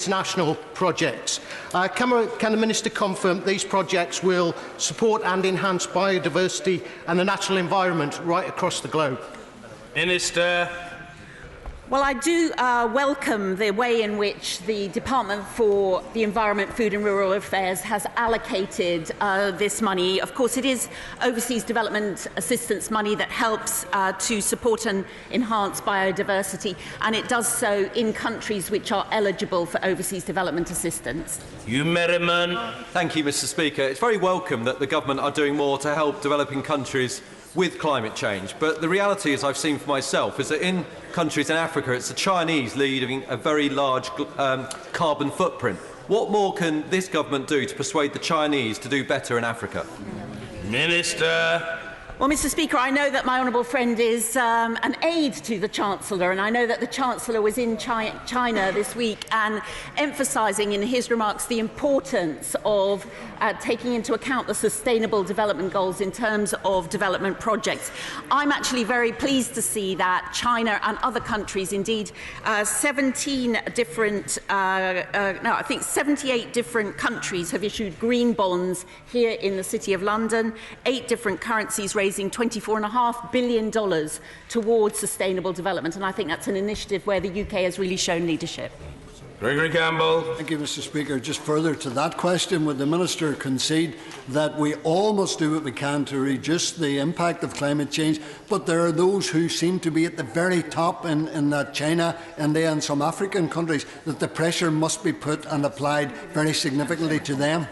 international projects. Can the Minister confirm these projects will support and enhance biodiversity and the natural environment right across the globe? Minister. Well, I do welcome the way in which the Department for the Environment, Food and Rural Affairs has allocated this money. Of course, it is overseas development assistance money that helps to support and enhance biodiversity, and it does so in countries which are eligible for overseas development assistance. Hugh Merriman. Thank you, Mr. Speaker. It's very welcome that the government are doing more to help developing countries with climate change, but the reality, as I've seen for myself, is that in countries in Africa, it's the Chinese leading a very large carbon footprint. What more can this government do to persuade the Chinese to do better in Africa? Minister. Well, Mr. Speaker, I know that my honourable friend is an aide to the Chancellor, and I know that the Chancellor was in China this week and emphasising in his remarks the importance of taking into account the Sustainable Development Goals in terms of development projects. I'm actually very pleased to see that China and other countries, indeed 78 different countries have issued green bonds here in the City of London, 8 different currencies raising $24.5 billion towards sustainable development, and I think that's an initiative where the UK has really shown leadership. Gregory Campbell. Thank you, Mr. Speaker. Just further to that question, would the Minister concede that we all must do what we can to reduce the impact of climate change, but there are those who seem to be at the very top in China, India and some African countries, that the pressure must be put and applied very significantly to them?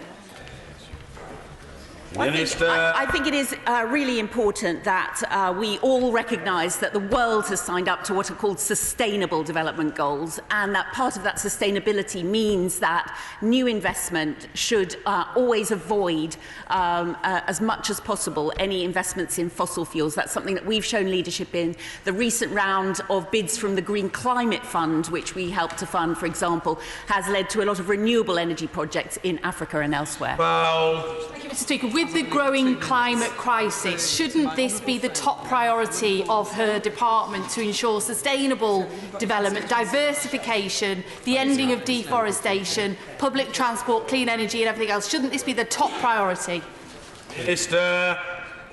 I think it is really important that we all recognise that the world has signed up to what are called sustainable development goals, and that part of that sustainability means that new investment should always avoid as much as possible any investments in fossil fuels. That's something that we've shown leadership in. The recent round of bids from the Green Climate Fund, which we helped to fund, for example, has led to a lot of renewable energy projects in Africa and elsewhere. Thank you, Mr. Speaker. With the growing climate crisis, shouldn't this be the top priority of her department to ensure sustainable development, diversification, the ending of deforestation, public transport, clean energy and everything else? Shouldn't this be the top priority? Minister.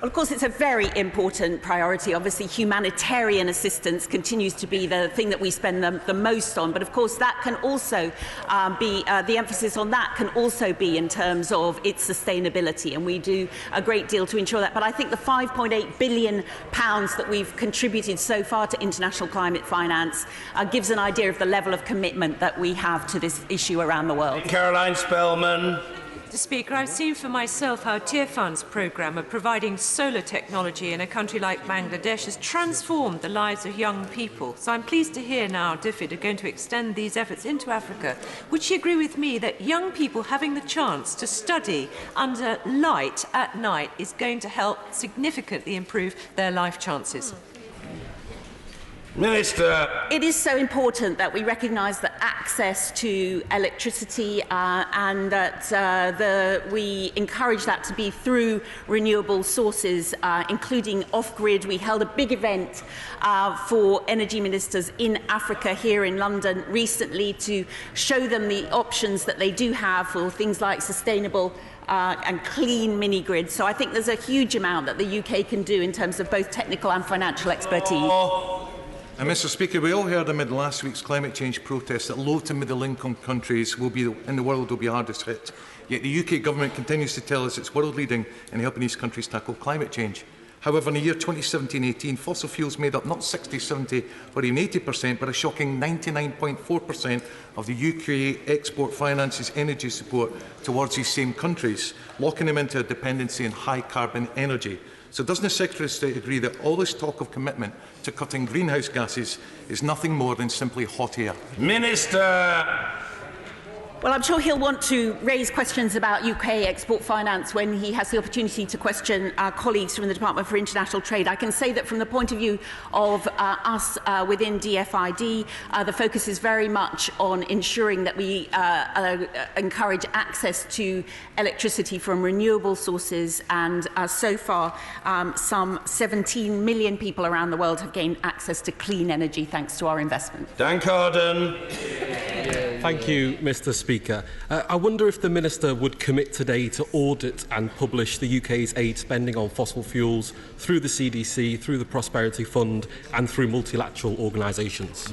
Well, of course, it's a very important priority. Obviously, humanitarian assistance continues to be the thing that we spend the most on. But, of course, that can also the emphasis on that can also be in terms of its sustainability. And we do a great deal to ensure that. But I think the £5.8 billion that we've contributed so far to international climate finance gives an idea of the level of commitment that we have to this issue around the world. Caroline Spellman. Mr. Speaker, I've seen for myself how Tier Fund's programme of providing solar technology in a country like Bangladesh has transformed the lives of young people. So I'm pleased to hear now DFID are going to extend these efforts into Africa. Would you agree with me that young people having the chance to study under light at night is going to help significantly improve their life chances? Minister. It is so important that we recognise that access to electricity and that we encourage that to be through renewable sources, including off-grid. We held a big event for energy ministers in Africa here in London recently to show them the options that they do have for things like sustainable and clean mini-grids. So I think there's a huge amount that the UK can do in terms of both technical and financial expertise. And Mr. Speaker, we all heard amid last week's climate change protests that low to middle income countries in the world will be hardest hit. Yet the UK government continues to tell us it's world leading in helping these countries tackle climate change. However, in the year 2017-18, fossil fuels made up not 60, 70 or even 80%, but a shocking 99.4% of the UK export finances energy support towards these same countries, locking them into a dependency on high carbon energy. So doesn't the Secretary of State agree that all this talk of commitment to cutting greenhouse gases is nothing more than simply hot air? Minister. Well, I'm sure he'll want to raise questions about UK export finance when he has the opportunity to question our colleagues from the Department for International Trade. I can say that from the point of view of us within DFID, the focus is very much on ensuring that we encourage access to electricity from renewable sources, and so far some 17 million people around the world have gained access to clean energy thanks to our investment. Dan Carden. Thank you, Mr Speaker. I wonder if the Minister would commit today to audit and publish the UK's aid spending on fossil fuels through the CDC, through the Prosperity Fund and through multilateral organisations.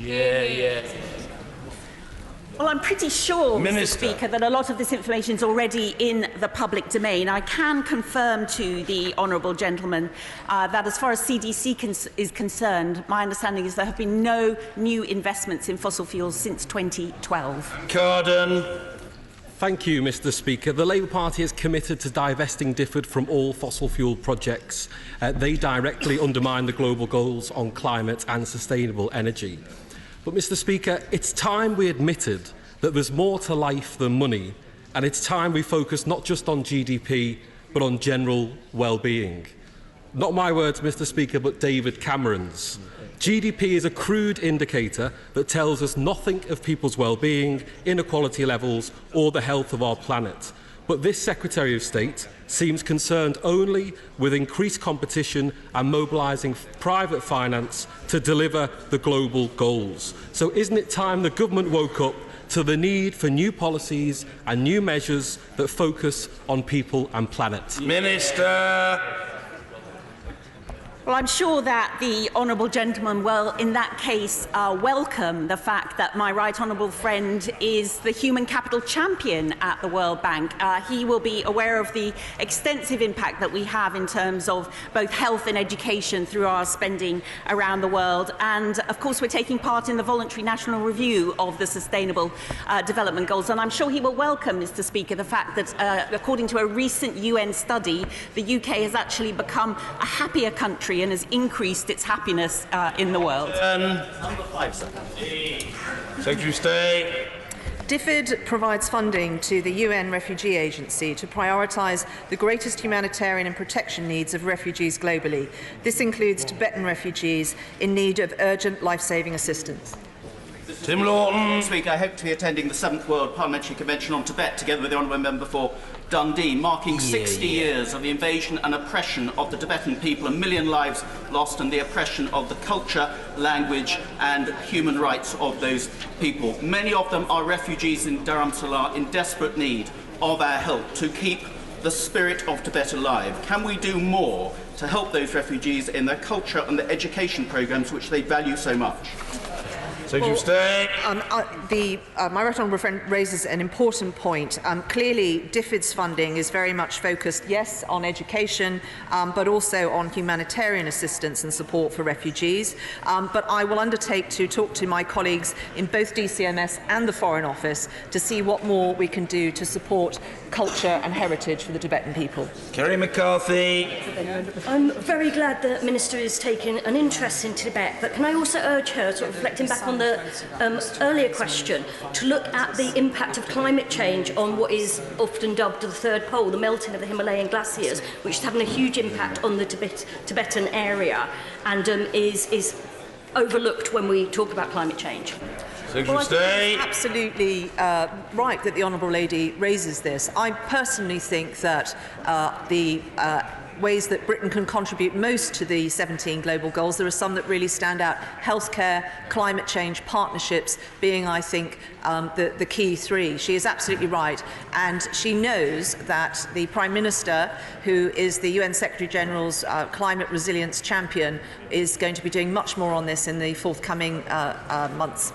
Well, I'm pretty sure, Minister. Mr Speaker, that a lot of this information is already in the public domain. I can confirm to the honourable gentleman that as far as CDC is concerned, my understanding is there have been no new investments in fossil fuels since 2012. Carden. Thank you, Mr Speaker. The Labour Party is committed to divesting Difford from all fossil fuel projects. They directly undermine the global goals on climate and sustainable energy. But, Mr Speaker, it's time we admitted that there's more to life than money, and it's time we focus not just on GDP, but on general well-being. Not my words, Mr Speaker, but David Cameron's. GDP is a crude indicator that tells us nothing of people's well-being, inequality levels, or the health of our planet. But this Secretary of State seems concerned only with increased competition and mobilising private finance to deliver the global goals. So isn't it time the government woke up to the need for new policies and new measures that focus on people and planet? Minister. Well, I'm sure that the honourable gentleman will, in that case, welcome the fact that my right honourable friend is the human capital champion at the World Bank. He will be aware of the extensive impact that we have in terms of both health and education through our spending around the world. And, of course, we're taking part in the voluntary national review of the Sustainable Development Goals. And I'm sure he will welcome, Mr Speaker, the fact that, according to a recent UN study, the UK has actually become a happier country and has increased its happiness in the world. Number 5, sir. Secretary of State. Difford provides funding to the UN Refugee Agency to prioritise the greatest humanitarian and protection needs of refugees globally. This includes Tibetan refugees in need of urgent life-saving assistance. Tim Lawton. This week I hope to be attending the 7th World Parliamentary Convention on Tibet together with the Honourable Member for Dundee, marking 60 years of the invasion and oppression of the Tibetan people, 1 million lives lost, and the oppression of the culture, language and human rights of those people. Many of them are refugees in Dharamsala in desperate need of our help to keep the spirit of Tibet alive. Can we do more to help those refugees in their culture and their education programmes which they value so much? Well, my right honourable friend raises an important point. Clearly, Difford's funding is very much focused, yes, on education, but also on humanitarian assistance and support for refugees. But I will undertake to talk to my colleagues in both DCMS and the Foreign Office to see what more we can do to support culture and heritage for the Tibetan people. Kerry McCarthy. I'm very glad the Minister is taking an interest in Tibet, but can I also urge her, sort of reflecting back on the earlier question, to look at the impact of climate change on what is often dubbed the third pole, the melting of the Himalayan glaciers, which is having a huge impact on the Tibetan area and is overlooked when we talk about climate change. Well, I think it's absolutely right that the Honourable Lady raises this. I personally think that the ways that Britain can contribute most to the 17 global goals, there are some that really stand out. Healthcare, climate change, partnerships being, I think, the key three. She is absolutely right. And she knows that the Prime Minister, who is the UN Secretary-General's climate resilience champion, is going to be doing much more on this in the forthcoming months.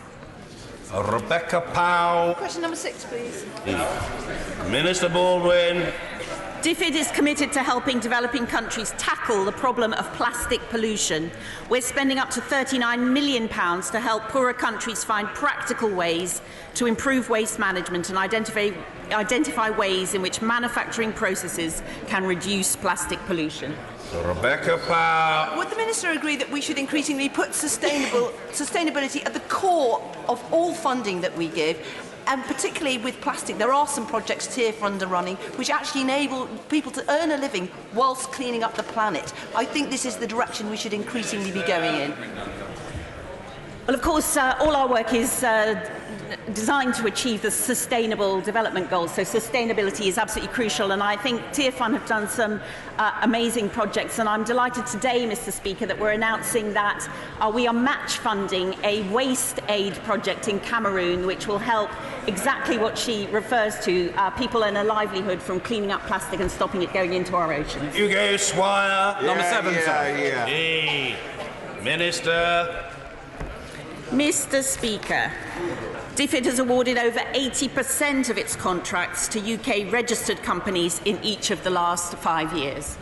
Rebecca Powell. Question number 6, please. Minister Baldwin. Difford is committed to helping developing countries tackle the problem of plastic pollution. We're spending up to £39 million to help poorer countries find practical ways to improve waste management and identify ways in which manufacturing processes can reduce plastic pollution. Rebecca Powell. Would the Minister agree that we should increasingly put sustainability at the core of all funding that we give? And particularly with plastic, there are some projects TIER fund are running which actually enable people to earn a living whilst cleaning up the planet. I think this is the direction we should increasingly be going in. Well, of course, all our work is designed to achieve the Sustainable Development Goals, so sustainability is absolutely crucial, and I think TIRFUN have done some amazing projects, and I'm delighted today, Mr. Speaker, that we're announcing that we are match funding a waste aid project in Cameroon, which will help exactly what she refers to, people earn a livelihood from cleaning up plastic and stopping it going into our oceans. Hugo Swire, number 7, sir. Yeah. Minister. Mr. Speaker, DFID has awarded over 80% of its contracts to UK registered companies in each of the last 5 years.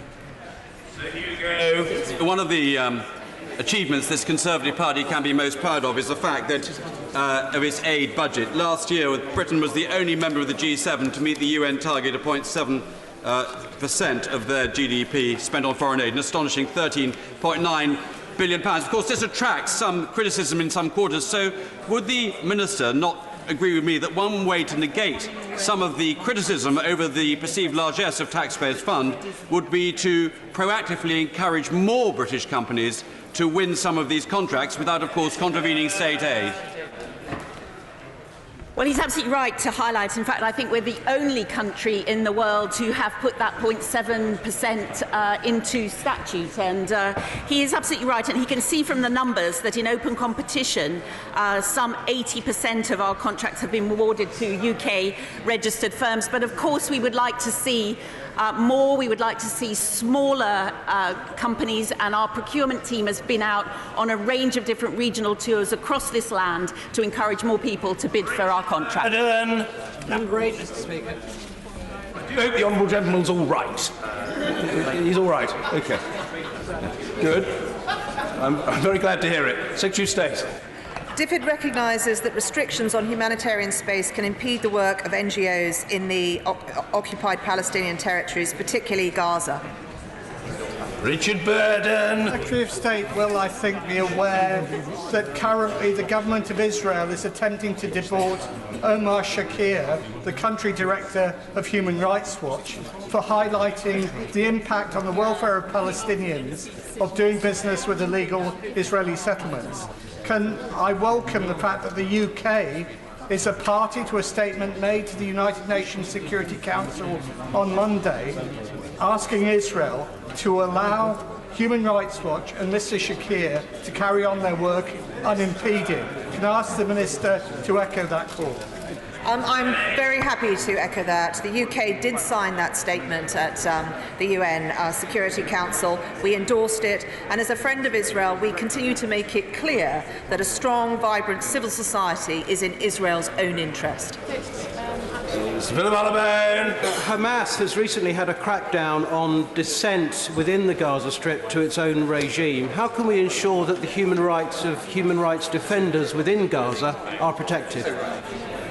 One of the achievements this Conservative Party can be most proud of is the fact that of its aid budget. Last year, Britain was the only member of the G7 to meet the UN target of 0.7% of their GDP spent on foreign aid, an astonishing £13.9 billion. Of course, this attracts some criticism in some quarters, so would the Minister not agree with me that one way to negate some of the criticism over the perceived largesse of taxpayers' fund would be to proactively encourage more British companies to win some of these contracts without, of course, contravening state aid? Well, he's absolutely right to highlight. In fact, I think we're the only country in the world to have put that 0.7% into statute. And he is absolutely right. And he can see from the numbers that in open competition, some 80% of our contracts have been awarded to UK registered firms. But of course, we would like to see more. We would like to see smaller companies, and our procurement team has been out on a range of different regional tours across this land to encourage more people to bid for our contract. Number 8, Mr. Speaker. Do you hope the honourable gentleman's all right? He's all right. OK. Good. I'm very glad to hear it. Secretary of State. DFID recognises that restrictions on humanitarian space can impede the work of NGOs in the occupied Palestinian territories, particularly Gaza. Richard Burden. Secretary of State will, I think, be aware that currently the government of Israel is attempting to deport Omar Shakir, the country director of Human Rights Watch, for highlighting the impact on the welfare of Palestinians of doing business with illegal Israeli settlements. I welcome the fact that the UK is a party to a statement made to the United Nations Security Council on Monday asking Israel to allow Human Rights Watch and Mr. Shakir to carry on their work unimpeded. Can I ask the Minister to echo that call? I'm very happy to echo that. The UK did sign that statement at the UN Security Council. We endorsed it, and as a friend of Israel, we continue to make it clear that a strong, vibrant civil society is in Israel's own interest. Hamas has recently had a crackdown on dissent within the Gaza Strip to its own regime. How can we ensure that the human rights of human rights defenders within Gaza are protected?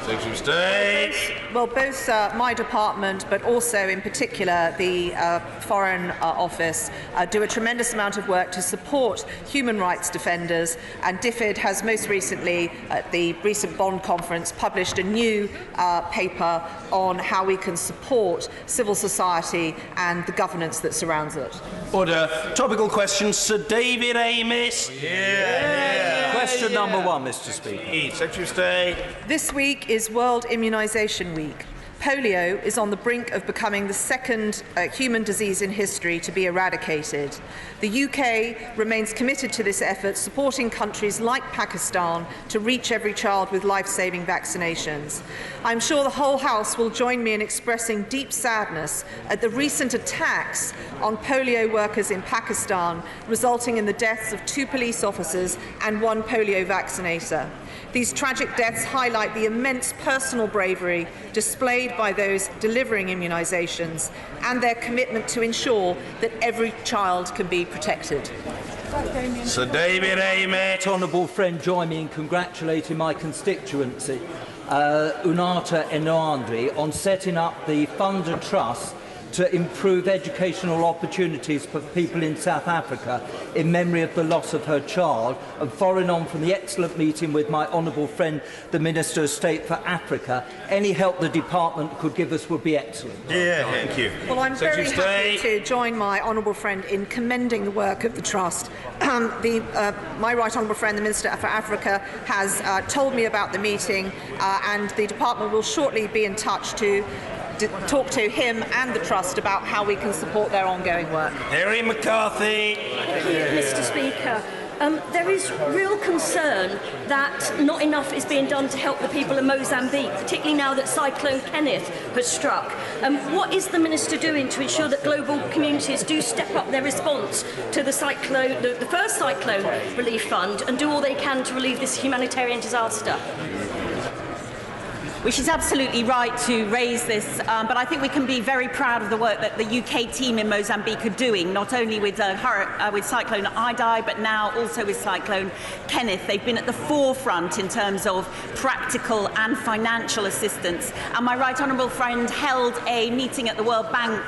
Secretary of State. Well, both my department, but also in particular the Foreign Office, do a tremendous amount of work to support human rights defenders, and DFID has most recently, at the recent Bonn conference, published a new paper on how we can support civil society and the governance that surrounds it. Order. Topical question, Sir David Amis. Question number 1, Mr. Speaker. Secretary of State. This week is World Immunization Week. Polio is on the brink of becoming the second human disease in history to be eradicated. The UK remains committed to this effort, supporting countries like Pakistan to reach every child with life-saving vaccinations. I'm sure the whole House will join me in expressing deep sadness at the recent attacks on polio workers in Pakistan, resulting in the deaths of 2 police officers and 1 polio vaccinator. These tragic deaths highlight the immense personal bravery displayed by those delivering immunisations and their commitment to ensure that every child can be protected. Sir David Amis. Honourable friend, join me in congratulating my constituency, Unata Enoandri, on setting up the Fund and Trust to improve educational opportunities for people in South Africa in memory of the loss of her child. And following on from the excellent meeting with my honourable friend, the Minister of State for Africa, any help the department could give us would be excellent. Yeah, thank you. Well, I'm very happy to join my honourable friend in commending the work of the Trust. My right honourable friend, the Minister for Africa, has told me about the meeting, and the department will shortly be in touch to talk to him and the Trust about how we can support their ongoing work. Harry McCarthy. Thank you, Mr. Speaker. There is real concern that not enough is being done to help the people of Mozambique, particularly now that Cyclone Kenneth has struck. What is the Minister doing to ensure that global communities do step up their response to the first cyclone relief fund, and do all they can to relieve this humanitarian disaster? Well, she's absolutely right to raise this, but I think we can be very proud of the work that the UK team in Mozambique are doing, not only with Cyclone Idai, but now also with Cyclone Kenneth. They've been at the forefront in terms of practical and financial assistance. And my right honourable friend held a meeting at the World Bank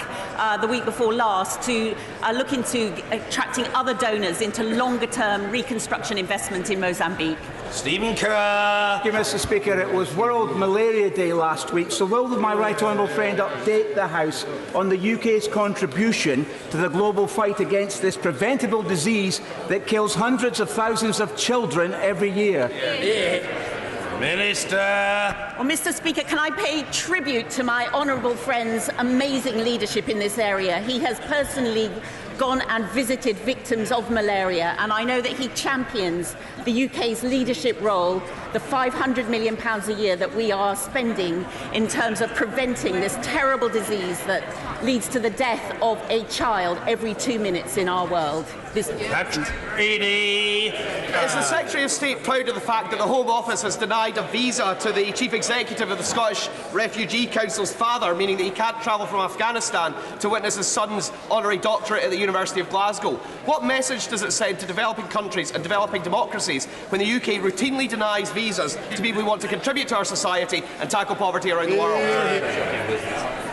the week before last to look into attracting other donors into longer-term reconstruction investment in Mozambique. Stephen Kerr. Thank you, Mr. Speaker. It was World Malaria Day last week, so will my right honourable friend update the House on the UK's contribution to the global fight against this preventable disease that kills hundreds of thousands of children every year? Minister. Well, Mr. Speaker, can I pay tribute to my honourable friend's amazing leadership in this area? He has personally gone and visited victims of malaria, and I know that he champions the UK's leadership role, the £500 million a year that we are spending in terms of preventing this terrible disease that leads to the death of a child every 2 minutes in our world. Is the Secretary of State proud of the fact that the Home Office has denied a visa to the Chief Executive of the Scottish Refugee Council's father, meaning that he can't travel from Afghanistan to witness his son's honorary doctorate at the University of Glasgow? What message does it send to developing countries and developing democracies when the UK routinely denies visas to people who want to contribute to our society and tackle poverty around the world?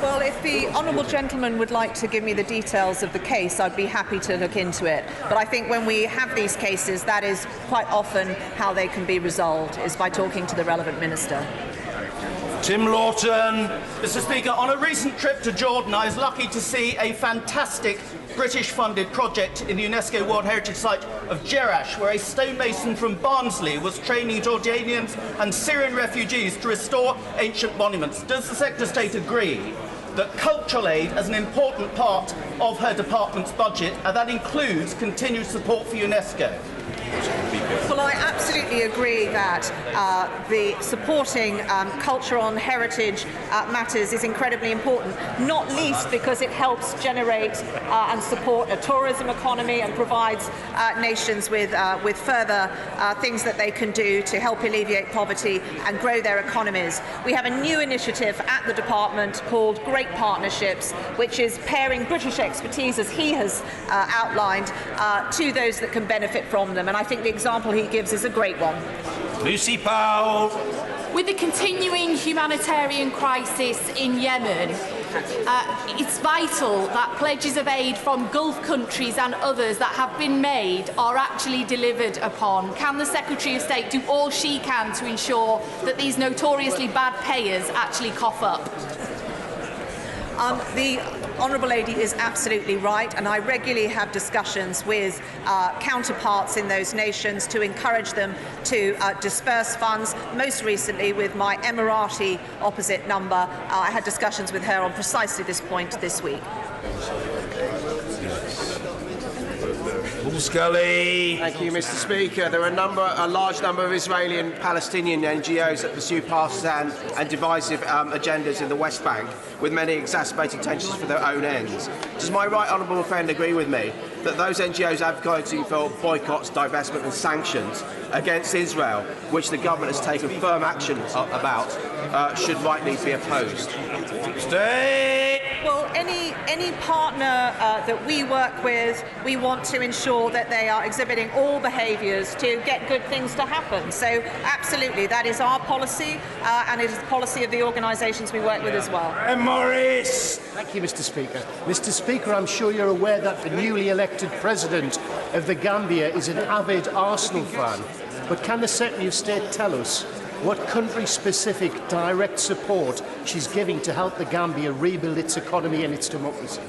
Well, if the honourable gentleman would like to give me the details of the case, I'd be happy to look into it. But I think when we have these cases, that is quite often how they can be resolved, is by talking to the relevant minister. Tim Lawton. Mr. Speaker, on a recent trip to Jordan, I was lucky to see a fantastic British-funded project in the UNESCO World Heritage Site of Jerash, where a stonemason from Barnsley was training Jordanians and Syrian refugees to restore ancient monuments. Does the Secretary of State agree that cultural aid is an important part of her department's budget, and that includes continued support for UNESCO? Well, I absolutely agree that the supporting culture on heritage matters is incredibly important, not least because it helps generate and support a tourism economy and provides nations with further things that they can do to help alleviate poverty and grow their economies. We have a new initiative at the department called Great Partnerships, which is pairing British expertise, as he has outlined, to those that can benefit from them. And I think the example he gives is a great one. Lucy Powell. With the continuing humanitarian crisis in Yemen, it's vital that pledges of aid from Gulf countries and others that have been made are actually delivered upon. Can the Secretary of State do all she can to ensure that these notoriously bad payers actually cough up? The Honourable Lady is absolutely right, and I regularly have discussions with counterparts in those nations to encourage them to disperse funds. Most recently with my Emirati opposite number, I had discussions with her on precisely this point this week. Scully. Thank you, Mr. Speaker. There are a large number of Israeli and Palestinian NGOs that pursue partisan and divisive agendas in the West Bank, with many exacerbating tensions for their own ends. Does my right honourable friend agree with me that those NGOs advocating for boycotts, divestment and sanctions against Israel, which the government has taken firm action about, should rightly be opposed? Stay. Well, any partner that we work with, we want to ensure that they are exhibiting all behaviours to get good things to happen. So, absolutely, that is our policy, and it is the policy of the organisations we work with as well. Morris! Thank you, Mr. Speaker. Mr. Speaker, I'm sure you're aware that the newly elected President of the Gambia is an avid Arsenal fan. But can the Secretary of State tell us what country-specific direct support she's giving to help the Gambia rebuild its economy and its democracy?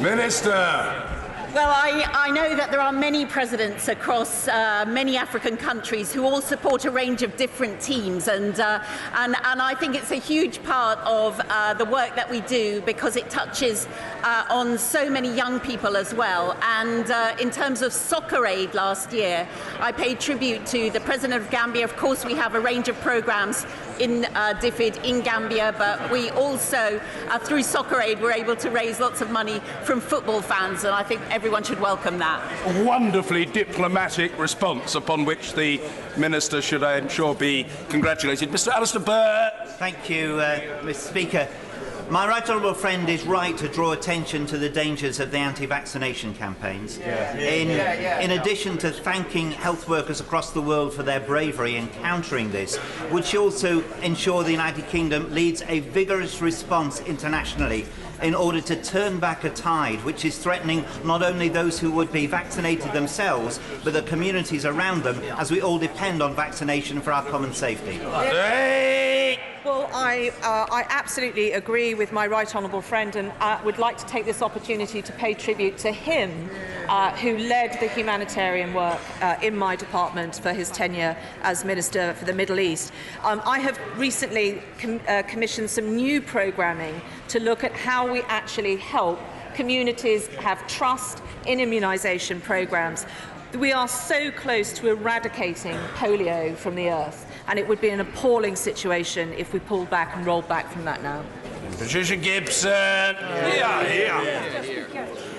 Minister! Well, I know that there are many presidents across many African countries who all support a range of different teams, and I think it's a huge part of the work that we do because it touches on so many young people as well. And in terms of Soccer Aid last year, I paid tribute to the President of Gambia. Of course, we have a range of programs in DFID in Gambia, but we also, through Soccer Aid, were able to raise lots of money from football fans, and I think everyone should welcome that. A wonderfully diplomatic response upon which the Minister should, I'm sure, be congratulated. Mr. Alistair Burr. Thank you, Mr. Speaker. My right honourable friend is right to draw attention to the dangers of the anti-vaccination campaigns. In addition to thanking health workers across the world for their bravery in countering this, would she also ensure the United Kingdom leads a vigorous response internationally in order to turn back a tide which is threatening not only those who would be vaccinated themselves, but the communities around them, as we all depend on vaccination for our common safety? Well, I absolutely agree with my right honourable friend, and would like to take this opportunity to pay tribute to him, who led the humanitarian work in my department for his tenure as Minister for the Middle East. I have recently commissioned some new programming to look at how we actually help communities have trust in immunisation programmes. We are so close to eradicating polio from the earth, and it would be an appalling situation if we pulled back and rolled back from that now. Patricia Gibson.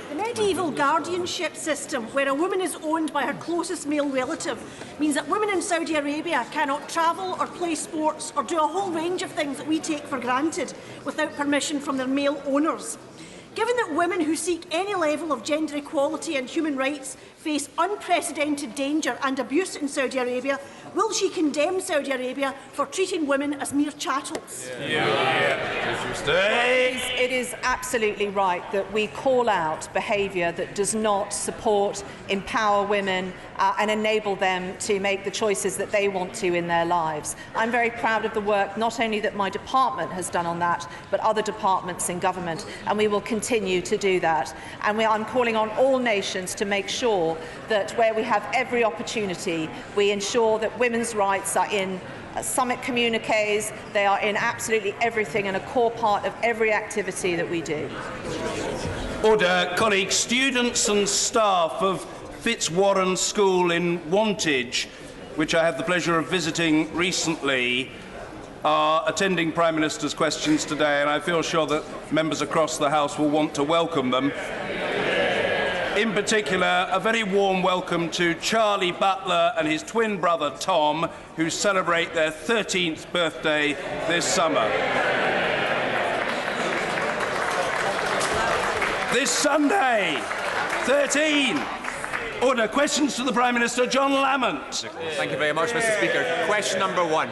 The medieval guardianship system, where a woman is owned by her closest male relative, means that women in Saudi Arabia cannot travel or play sports or do a whole range of things that we take for granted without permission from their male owners. Given that women who seek any level of gender equality and human rights face unprecedented danger and abuse in Saudi Arabia, will she condemn Saudi Arabia for treating women as mere chattels? It is absolutely right that we call out behaviour that does not support, empower women and enable them to make the choices that they want to in their lives. I'm very proud of the work not only that my department has done on that, but other departments in government, and we will continue to do that. And I'm calling on all nations to make sure that where we have every opportunity, we ensure that women's rights are in summit communiques, they are in absolutely everything and a core part of every activity that we do. Order, colleagues. Students and staff of Fitzwarren School in Wantage, which I had the pleasure of visiting recently, are attending Prime Minister's questions today, and I feel sure that members across the House will want to welcome them. In particular, a very warm welcome to Charlie Butler and his twin brother Tom, who celebrate their 13th birthday this summer. This Sunday, 13. Order. Questions to the Prime Minister. John Lamont. Thank you very much, Mr. Speaker. Question number one.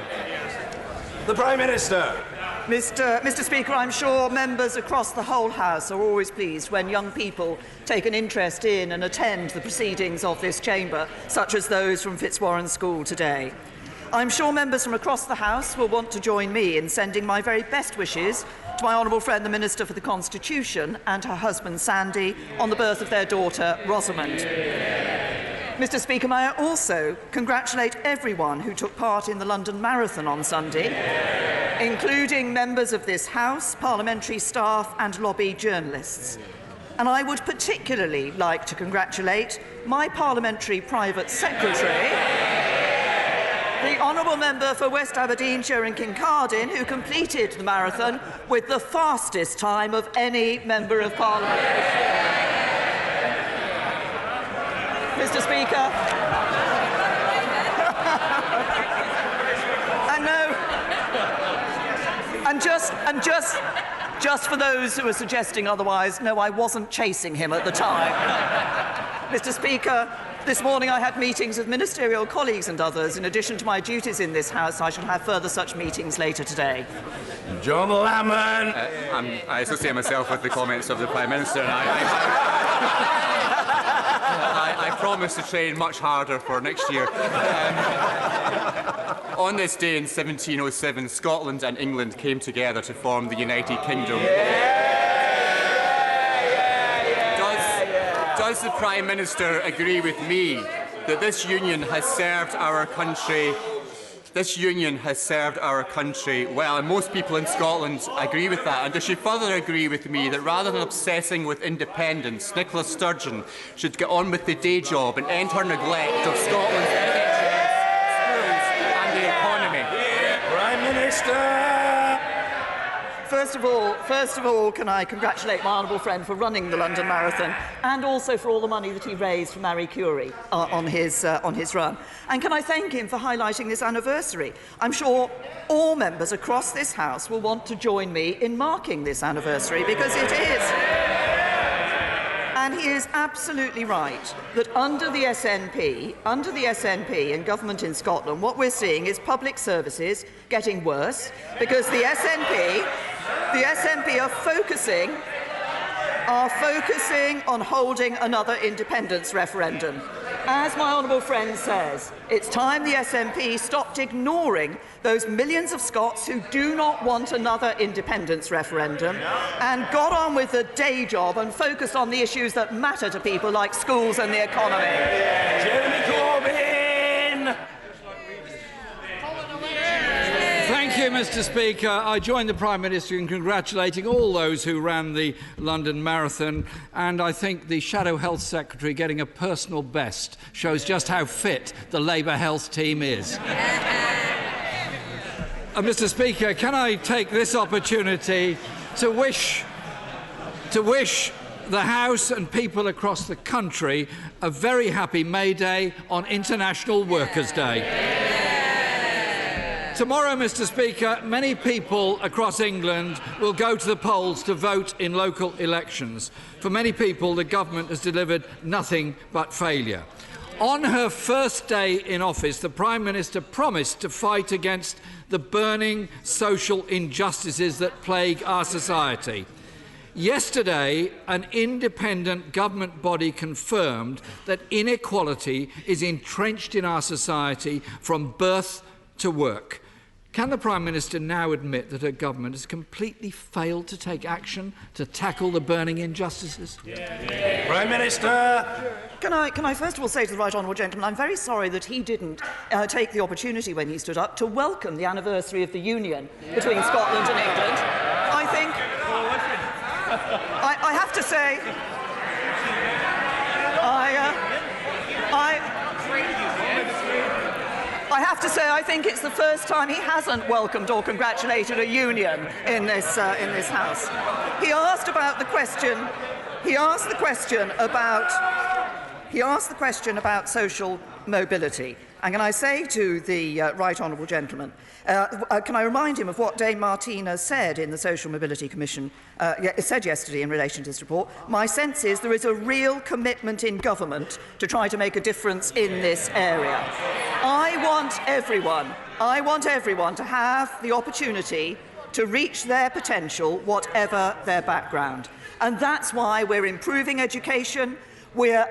The Prime Minister. Mr. Speaker, I'm sure members across the whole House are always pleased when young people take an interest in and attend the proceedings of this chamber, such as those from Fitzwarren School today. I'm sure members from across the House will want to join me in sending my very best wishes to my honourable friend the Minister for the Constitution and her husband Sandy on the birth of their daughter Rosamond. Mr. Speaker, may I also congratulate everyone who took part in the London Marathon on Sunday, including members of this House, parliamentary staff and lobby journalists. And I would particularly like to congratulate my parliamentary private secretary, the honourable member for West Aberdeenshire and Kincardine, who completed the marathon with the fastest time of any member of Parliament. Mr. Speaker, Just for those who are suggesting otherwise, no, I wasn't chasing him at the time. Mr. Speaker, this morning I had meetings with ministerial colleagues and others. In addition to my duties in this House, I shall have further such meetings later today. John Lamont. I associate myself with the comments of the Prime Minister, and I promise to train much harder for next year. On this day in 1707, Scotland and England came together to form the United Kingdom. Does the Prime Minister agree with me that this union has served our country? This union has served our country well, and most people in Scotland agree with that. And does she further agree with me that rather than obsessing with independence, Nicola Sturgeon should get on with the day job and end her neglect of Scotland's NHS, schools and the economy? Prime Minister! First of all, can I congratulate my honourable friend for running the London Marathon, and also for all the money that he raised for Marie Curie on his run. And can I thank him for highlighting this anniversary? I'm sure all members across this House will want to join me in marking this anniversary, because it is. And he is absolutely right that under the SNP and government in Scotland, what we're seeing is public services getting worse, because the SNP are focusing on holding another independence referendum. As my honourable friend says, it's time the SNP stopped ignoring those millions of Scots who do not want another independence referendum and got on with the day job and focused on the issues that matter to people like schools and the economy. Jeremy Corbyn! Thank you, Mr. Speaker. I join the Prime Minister in congratulating all those who ran the London Marathon, and I think the Shadow Health Secretary getting a personal best shows just how fit the Labour Health team is. Mr. Speaker, can I take this opportunity to wish the House and people across the country a very happy May Day on International Workers' Day. Tomorrow, Mr. Speaker, many people across England will go to the polls to vote in local elections. For many people, the government has delivered nothing but failure. On her first day in office, the Prime Minister promised to fight against the burning social injustices that plague our society. Yesterday, an independent government body confirmed that inequality is entrenched in our society from birth to work. Can the Prime Minister now admit that her government has completely failed to take action to tackle the burning injustices? Prime Minister! Can I first of all say to the right honourable gentleman, I'm very sorry that he didn't take the opportunity when he stood up to welcome the anniversary of the union between Scotland and England. I think I have to say I think it's the first time he hasn't welcomed or congratulated a union in this House. He asked the question about social mobility. And can I say to the right honourable gentleman, can I remind him of what Dame Martina said in the Social Mobility Commission, said yesterday in relation to this report? My sense is there is a real commitment in government to try to make a difference in this area. I want everyone to have the opportunity to reach their potential, whatever their background. And that's why we're improving education, we're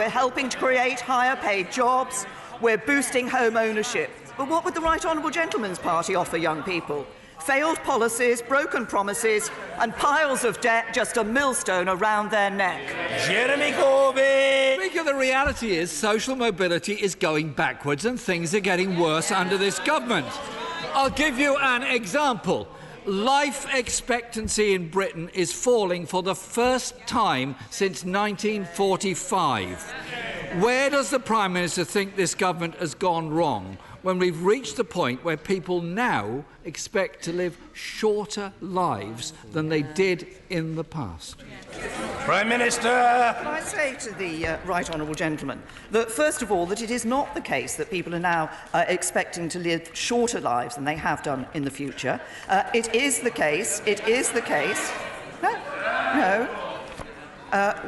helping to create higher paid jobs, we're boosting home ownership. But what would the Right Honourable Gentleman's Party offer young people? Failed policies, broken promises, and piles of debt, just a millstone around their neck. Jeremy Corbyn! Speaker, the reality is social mobility is going backwards and things are getting worse under this government. I'll give you an example. Life expectancy in Britain is falling for the first time since 1945. Where does the Prime Minister think this government has gone wrong? when we've reached the point where people now expect to live shorter lives than they did in the past? Prime Minister! Can I say to the right honourable gentleman that, first of all, that it is not the case that people are now expecting to live shorter lives than they have done in the future. It is the case.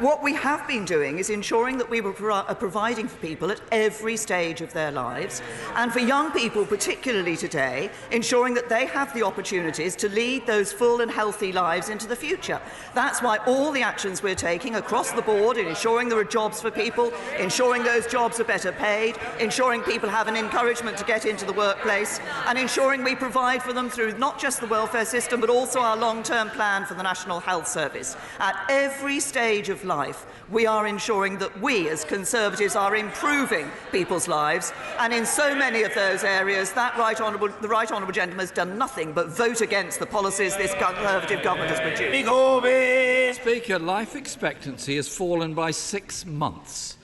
What we have been doing is ensuring that we were providing for people at every stage of their lives, and for young people, particularly today, ensuring that they have the opportunities to lead those full and healthy lives into the future. That's why all the actions we're taking across the board in ensuring there are jobs for people, ensuring those jobs are better paid, ensuring people have an encouragement to get into the workplace, and ensuring we provide for them through not just the welfare system but also our long-term plan for the National Health Service. At every stage of life, we are ensuring that we, as Conservatives, are improving people's lives, and in so many of those areas, the right honourable gentleman has done nothing but vote against the policies this Conservative government has produced. Speaker, life expectancy has fallen by 6 months.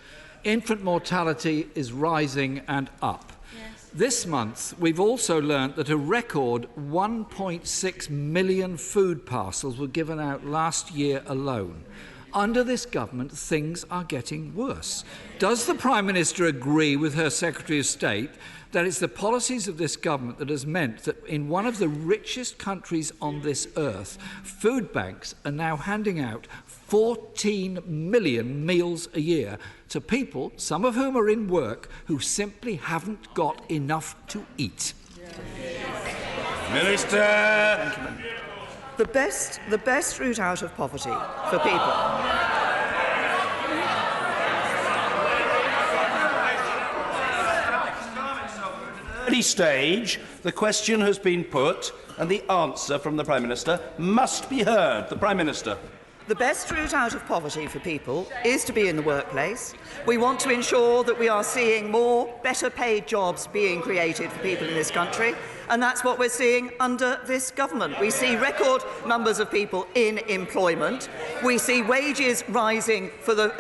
Infant mortality is rising and up. This month, we've also learnt that a record 1.6 million food parcels were given out last year alone. Under this government, things are getting worse. Does the Prime Minister agree with her Secretary of State that it's the policies of this government that has meant that in one of the richest countries on this earth, food banks are now handing out 14 million meals a year to people, some of whom are in work, who simply haven't got enough to eat? Minister! The best route out of poverty for people. Early stage, the question has been put, and the answer from the Prime Minister must be heard. The Prime Minister. The best route out of poverty for people is to be in the workplace. We want to ensure that we are seeing more better paid jobs being created for people in this country, and that's what we're seeing under this government. We see record numbers of people in employment. We see wages rising for the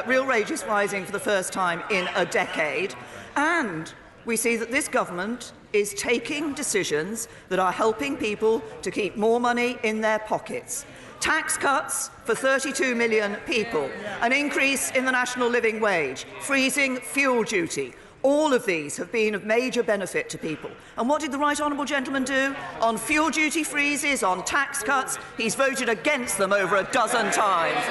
real wages rising for the first time in a decade, and we see that this government is taking decisions that are helping people to keep more money in their pockets. Tax cuts for 32 million people, an increase in the national living wage, freezing fuel duty. All of these have been of major benefit to people. And what did the right honourable gentleman do? On fuel duty freezes, on tax cuts, he's voted against them over a dozen times.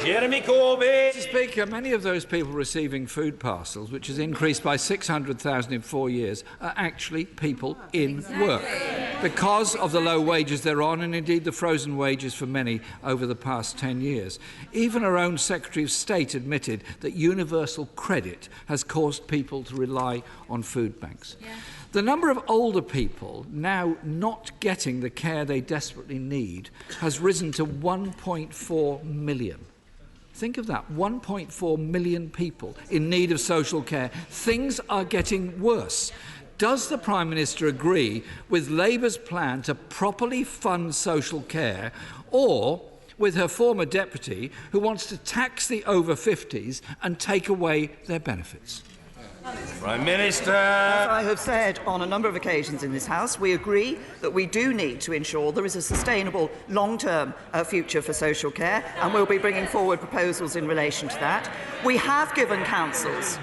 Jeremy Corbyn! Mr. Speaker, many of those people receiving food parcels, which has increased by 600,000 in 4 years, are actually people in work because of the low wages they're on, and indeed the frozen wages for many over the past 10 years. Even our own Secretary of State admitted that universal credit has caused people to rely on food banks. The number of older people now not getting the care they desperately need has risen to 1.4 million. Think of that, 1.4 million people in need of social care. Things are getting worse. Does the Prime Minister agree with Labour's plan to properly fund social care, or with her former deputy who wants to tax the over 50s and take away their benefits? Prime Minister! As I have said on a number of occasions in this House, we agree that we do need to ensure there is a sustainable long-term future for social care, and we'll be bringing forward proposals in relation to that. We have given councils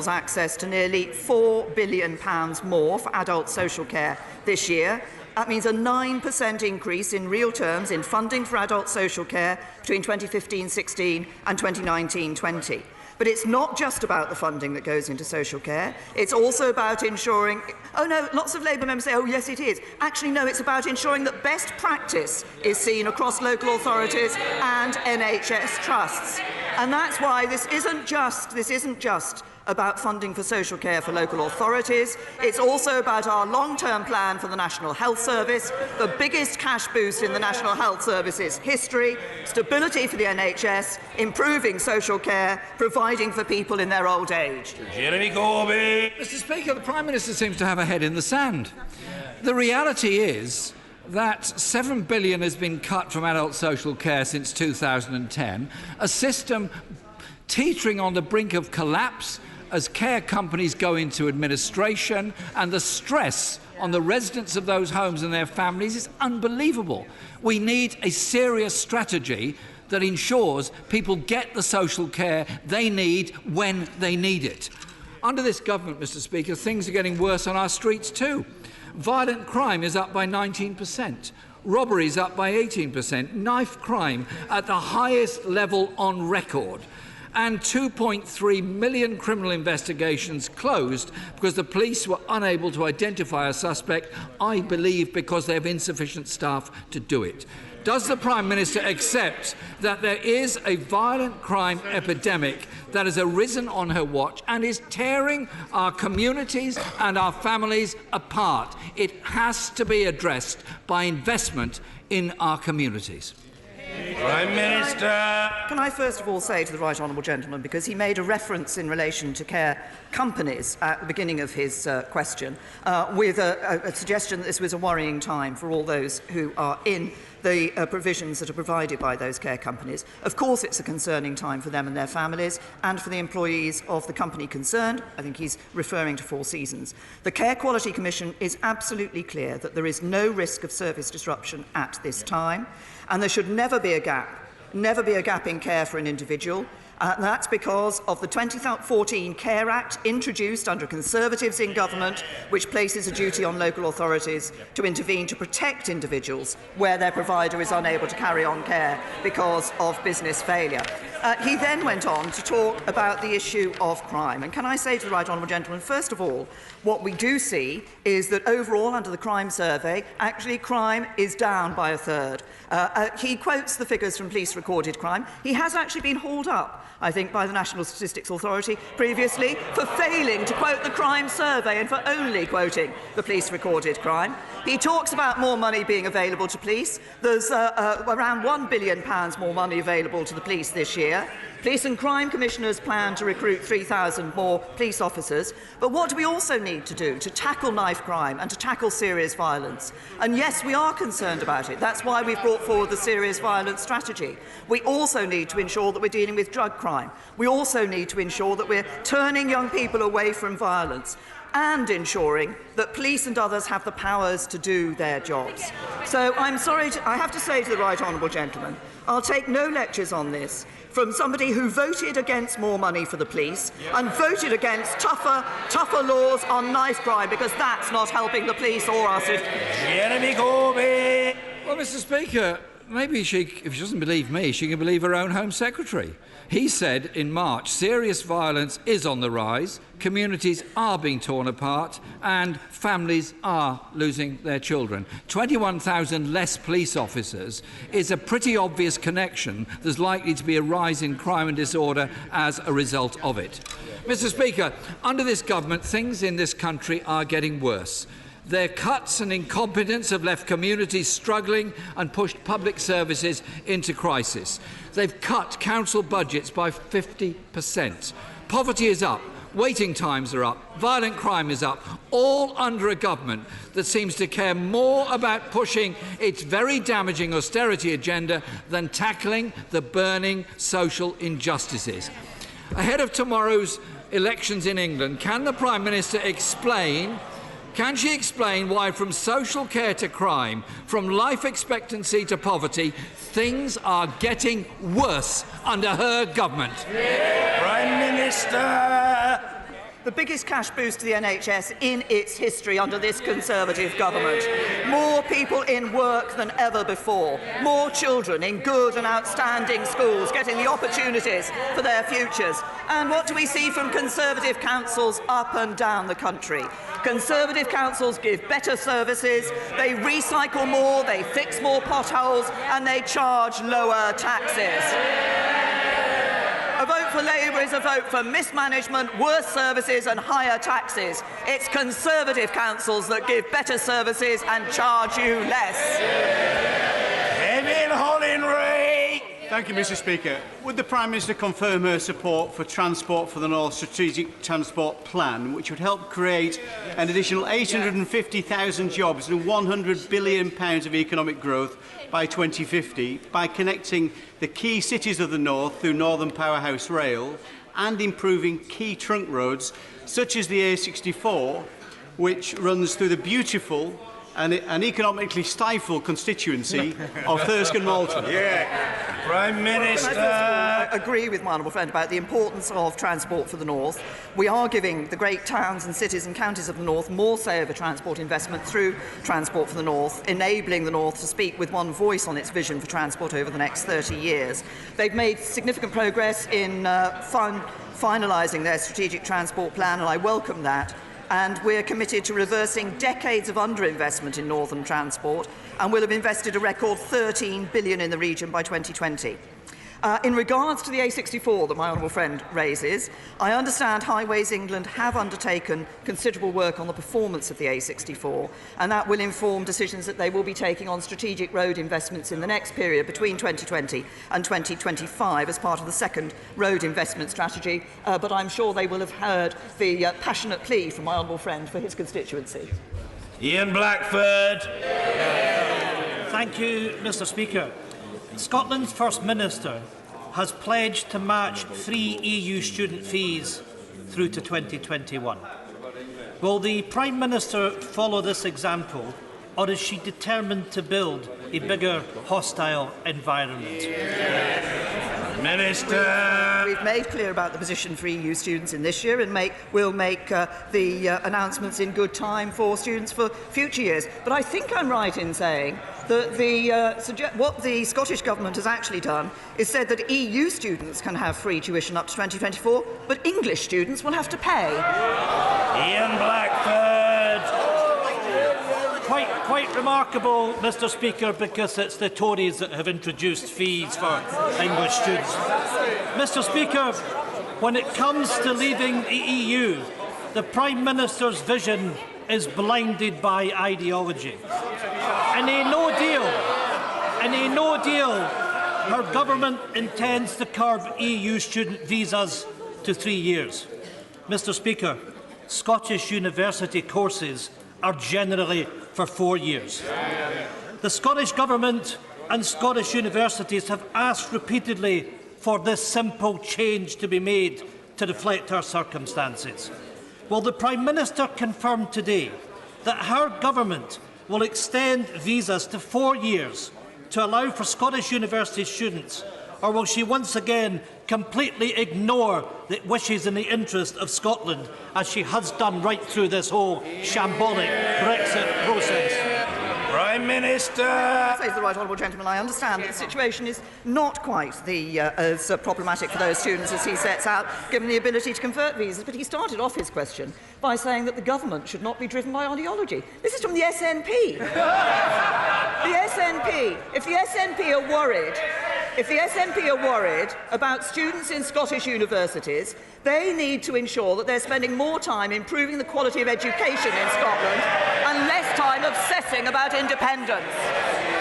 access to nearly £4 billion more for adult social care this year. That means a 9% increase in real terms in funding for adult social care between 2015-16 and 2019-20. But it's not just about the funding that goes into social care. It's also about ensuring... Oh, no, lots of Labour members say, oh, yes, it is. Actually, no, it's about ensuring that best practice is seen across local authorities and NHS trusts. And that's why this isn't just about funding for social care for local authorities. It's also about our long-term plan for the National Health Service, the biggest cash boost in the National Health Service's history, stability for the NHS, improving social care, providing for people in their old age. Jeremy Corbyn! Mr. Speaker, the Prime Minister seems to have a head in the sand. The reality is that £7 billion has been cut from adult social care since 2010, a system teetering on the brink of collapse, as care companies go into administration, and the stress on the residents of those homes and their families is unbelievable. We need a serious strategy that ensures people get the social care they need when they need it. Under this government, Mr. Speaker, things are getting worse on our streets too. Violent crime is up by 19%. Robberies up by 18%. Knife crime at the highest level on record. And 2.3 million criminal investigations closed because the police were unable to identify a suspect, I believe because they have insufficient staff to do it. Does the Prime Minister accept that there is a violent crime epidemic that has arisen on her watch and is tearing our communities and our families apart? It has to be addressed by investment in our communities. Prime Minister. Can I first of all say to the right honourable gentleman, because he made a reference in relation to care companies at the beginning of his question, with a suggestion that this was a worrying time for all those who are in the provisions that are provided by those care companies. Of course it's a concerning time for them and their families and for the employees of the company concerned. I think he's referring to Four Seasons. The Care Quality Commission is absolutely clear that there is no risk of service disruption at this time, and there should never be a gap in care for an individual. That's because of the 2014 Care Act, introduced under Conservatives in government, which places a duty on local authorities to intervene to protect individuals where their provider is unable to carry on care because of business failure. He then went on to talk about the issue of crime. And can I say to the right honourable gentleman, first of all, what we do see is that overall, under the crime survey, actually crime is down by a third. He quotes the figures from police recorded crime. He has actually been hauled up, I think, by the National Statistics Authority previously for failing to quote the crime survey and for only quoting the police recorded crime. He talks about more money being available to police. There's around £1 billion more money available to the police this year. Police and crime commissioners plan to recruit 3,000 more police officers. But what do we also need to do to tackle knife crime and to tackle serious violence? And yes, we are concerned about it. That's why we've brought forward the serious violence strategy. We also need to ensure that we're dealing with drug crime. We also need to ensure that we're turning young people away from violence and ensuring that police and others have the powers to do their jobs. So I'm sorry, I have to say to the right honourable gentleman, I'll take no lectures on this from somebody who voted against more money for the police and voted against tougher laws on knife crime, because that's not helping the police or our citizens. Jeremy Corbyn. Well, Mr. Speaker, maybe if she doesn't believe me, she can believe her own Home Secretary. He said in March, serious violence is on the rise, communities are being torn apart and families are losing their children. 21,000 less police officers is a pretty obvious connection. There's likely to be a rise in crime and disorder as a result of it. Mr. Speaker, under this government, things in this country are getting worse. Their cuts and incompetence have left communities struggling and pushed public services into crisis. They've cut council budgets by 50%. Poverty is up, waiting times are up, violent crime is up, all under a government that seems to care more about pushing its very damaging austerity agenda than tackling the burning social injustices. Ahead of tomorrow's elections in England, can the Prime Minister explain why from social care to crime, from life expectancy to poverty, things are getting worse under her government? Prime Minister. The biggest cash boost to the NHS in its history under this Conservative government. More people in work than ever before. More children in good and outstanding schools getting the opportunities for their futures. And what do we see from Conservative councils up and down the country? Conservative councils give better services, they recycle more, they fix more potholes, and they charge lower taxes. A vote for Labour is a vote for mismanagement, worse services and higher taxes. It's Conservative councils that give better services and charge you less. Kevin Hollingray. Thank you, Mr. Speaker. Would the Prime Minister confirm her support for Transport for the North Strategic Transport Plan, which would help create an additional 850,000 jobs and £100 billion of economic growth by 2050 by connecting the key cities of the North through Northern Powerhouse Rail and improving key trunk roads, such as the A64, which runs through the beautiful and economically stifled constituency of Thurston Malton. Prime Minister. I agree with my honourable friend about the importance of transport for the North. We are giving the great towns and cities and counties of the North more say over transport investment through Transport for the North, enabling the North to speak with one voice on its vision for transport over the next 30 years. They've made significant progress in finalising their strategic transport plan, and I welcome that. And we're committed to reversing decades of underinvestment in northern transport, and will have invested a record £13 billion in the region by 2020. In regards to the A64 that my honourable friend raises, I understand Highways England have undertaken considerable work on the performance of the A64, and that will inform decisions that they will be taking on strategic road investments in the next period between 2020 and 2025 as part of the second road investment strategy. But I'm sure they will have heard the passionate plea from my honourable friend for his constituency. Ian Blackford. Thank you, Mr. Speaker. Scotland's First Minister has pledged to match 3 EU student fees through to 2021. Will the Prime Minister follow this example, or is she determined to build a bigger hostile environment? Minister. We've made clear about the position for EU students in this year, and we'll make the announcements in good time for students for future years. But I think I'm right in saying that what the Scottish Government has actually done is said that EU students can have free tuition up to 2024, but English students will have to pay. Ian Blackford. Quite remarkable, Mr. Speaker, because it's the Tories that have introduced fees for English students. Mr. Speaker, when it comes to leaving the EU, the Prime Minister's vision is blinded by ideology. In a no deal, her government intends to curb EU student visas to 3 years. Mr. Speaker, Scottish university courses are generally for 4 years. The Scottish Government and Scottish universities have asked repeatedly for this simple change to be made to reflect our circumstances. Will the Prime Minister confirm today that her government will extend visas to 4 years to allow for Scottish university students, or will she once again completely ignore the wishes and the interest of Scotland, as she has done right through this whole shambolic Brexit process? Prime Minister. Says the right honourable gentleman. I understand that the situation is not quite as problematic for those students as he sets out, given the ability to convert visas. But he started off his question by saying that the government should not be driven by ideology. This is from the SNP. The SNP. If the SNP are worried about students in Scottish universities, they need to ensure that they're spending more time improving the quality of education in Scotland and less time obsessing about independence.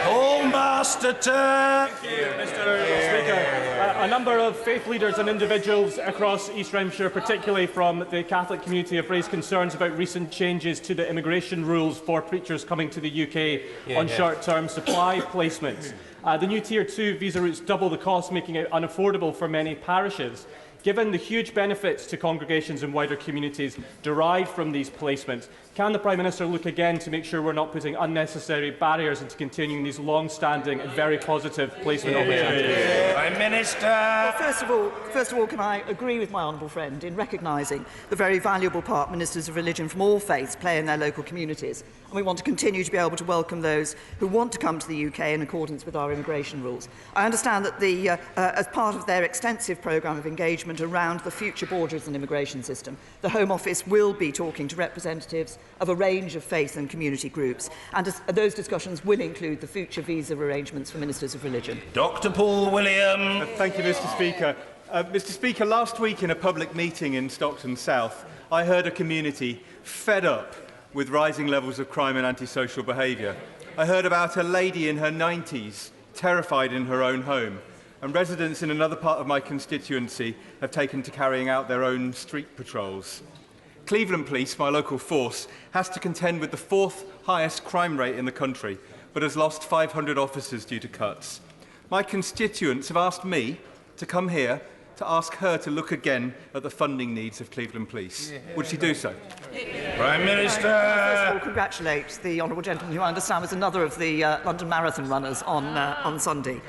Paul Masterton. Thank you, Mr. Speaker. A number of faith leaders and individuals across East Renfrewshire, particularly from the Catholic community, have raised concerns about recent changes to the immigration rules for preachers coming to the UK on short-term supply placements. The new Tier 2 visa routes double the cost, making it unaffordable for many parishes. Given the huge benefits to congregations and wider communities derived from these placements, can the Prime Minister look again to make sure we're not putting unnecessary barriers into continuing these long-standing and very positive placement opportunities? Prime Minister. Well, first of all, can I agree with my honourable friend in recognising the very valuable part ministers of religion from all faiths play in their local communities, and we want to continue to be able to welcome those who want to come to the UK in accordance with our immigration rules. I understand that as part of their extensive programme of engagement around the future borders and immigration system, the Home Office will be talking to representatives of a range of faith and community groups, and those discussions will include the future visa arrangements for ministers of religion. Dr. Paul William. Thank you, Mr. Speaker. Mr. Speaker, last week in a public meeting in Stockton South, I heard a community fed up with rising levels of crime and antisocial behaviour. I heard about a lady in her 90s, terrified in her own home, and residents in another part of my constituency have taken to carrying out their own street patrols. Cleveland Police, my local force, has to contend with the 4th highest crime rate in the country, but has lost 500 officers due to cuts. My constituents have asked me to come here to ask her to look again at the funding needs of Cleveland Police. Would she do so? Prime Minister. First of all, congratulate the honourable gentleman, who I understand was another of the London Marathon runners on Sunday.